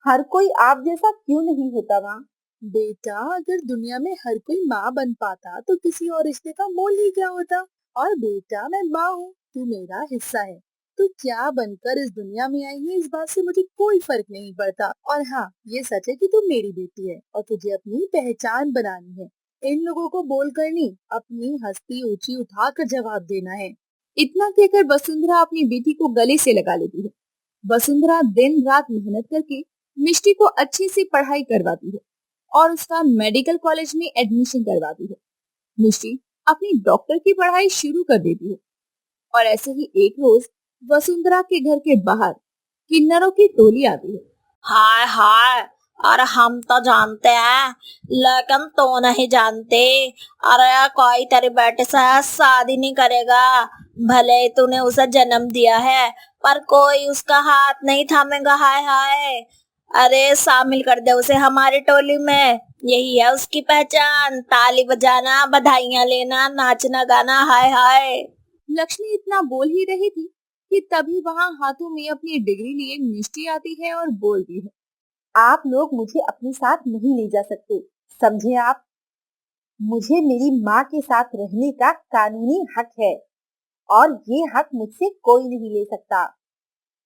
हर कोई आप जैसा क्यों नहीं होता माँ? बेटा, अगर दुनिया में हर कोई माँ बन पाता तो किसी और रिश्ते का मोल ही क्या होता? और बेटा, मैं माँ हूँ, तू मेरा हिस्सा है। तू क्या बनकर इस दुनिया में आई है, इस बात से मुझे कोई फर्क नहीं पड़ता। और हाँ, ये सच है कि तू मेरी बेटी है और तुझे अपनी पहचान बनानी है। इन लोगों को बोल कर नहीं, अपनी हस्ती ऊंची उठाकर जवाब देना है। इतना कहकर वसुंधरा अपनी बेटी को गले से लगा लेती है। वसुंधरा दिन रात मेहनत करके मिष्टी को अच्छे से पढ़ाई करवाती है और उसका मेडिकल कॉलेज में एडमिशन करवाती है। मिष्टी अपनी डॉक्टर की पढ़ाई शुरू कर देती है। और ऐसे ही एक रोज वसुंधरा के घर के बाहर किन्नरों की टोली आती है। हाय हाय, अरे हम तो जानते हैं लेकिन तो नहीं जानते। अरे कोई तेरे बेटे से शादी नहीं करेगा। भले ही तूने उसे जन्म दिया है पर कोई उसका हाथ नहीं थामेगा। हाय हाय, अरे शामिल कर दे उसे हमारी टोली में। यही है उसकी पहचान, ताली बजाना, बधाइयां लेना, नाचना गाना। हाय हाय। लक्ष्मी इतना बोल ही रही थी कि तभी वहाँ हाथों में अपनी डिग्री लिए मिष्टी आती है और बोलती है, आप लोग मुझे अपने साथ नहीं ले जा सकते, समझे आप? मुझे मेरी माँ के साथ रहने का कानूनी हक है और ये हक मुझसे कोई नहीं ले सकता।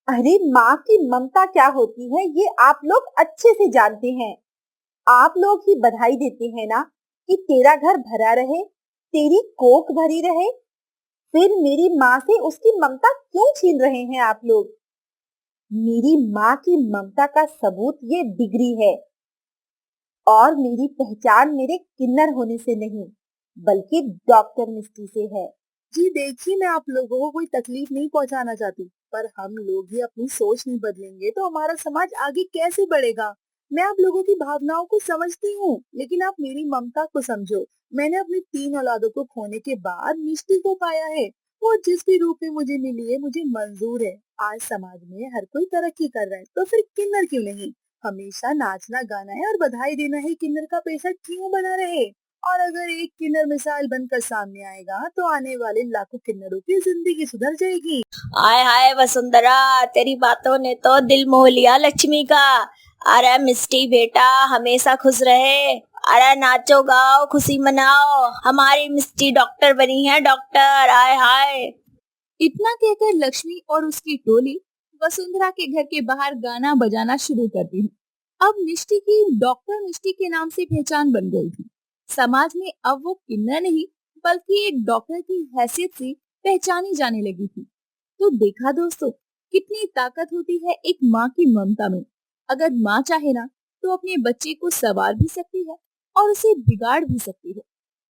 अरे माँ की ममता क्या होती है ये आप लोग अच्छे से जानते हैं। आप लोग ही बधाई देते हैं ना कि तेरा घर भरा रहे, तेरी कोख भरी रहे। फिर मेरी माँ से उसकी ममता क्यों छीन रहे हैं आप लोग? मेरी माँ की ममता का सबूत ये डिग्री है और मेरी पहचान मेरे किन्नर होने से नहीं बल्कि डॉक्टर मिष्टी से है। जी देखिए, मैं आप लोगों को कोई तकलीफ नहीं पहुंचाना चाहती, पर हम लोग ही अपनी सोच नहीं बदलेंगे तो हमारा समाज आगे कैसे बढ़ेगा? मैं आप लोगों की भावनाओं को समझती हूँ, लेकिन आप मेरी ममता को समझो। मैंने अपनी 3 औलादों को खोने के बाद मिष्टी को पाया है। वो जिस भी रूप में मुझे मिली है मुझे मंजूर है। आज समाज में हर कोई तरक्की कर रहा है तो फिर किन्नर क्यों नहीं? हमेशा नाचना गाना है और बधाई देना है, किन्नर का पेशा क्यों बना रहे? और अगर एक किन्नर मिसाल बनकर सामने आएगा तो आने वाले लाखों किन्नरों की जिंदगी सुधर जाएगी। हाय हाय वसुंधरा, तेरी बातों ने तो दिल मोह लिया लक्ष्मी का। अरे मिष्टी बेटा हमेशा खुश रहे। अरे नाचो गाओ, खुशी मनाओ, हमारी मिष्टी डॉक्टर बनी है, डॉक्टर। हाय हाय। इतना कहकर लक्ष्मी और उसकी टोली वसुंधरा के घर के बाहर गाना बजाना शुरू करती है। अब मिष्टी की डॉक्टर मिष्टी के नाम से पहचान बन गई थी। समाज में अब वो किन्नर नहीं बल्कि एक डॉक्टर की हैसियत से पहचानी जाने लगी थी। तो देखा दोस्तों, कितनी ताकत होती है एक माँ की ममता में। अगर माँ चाहे ना तो अपने बच्चे को संवार भी सकती है और उसे बिगाड़ भी सकती है।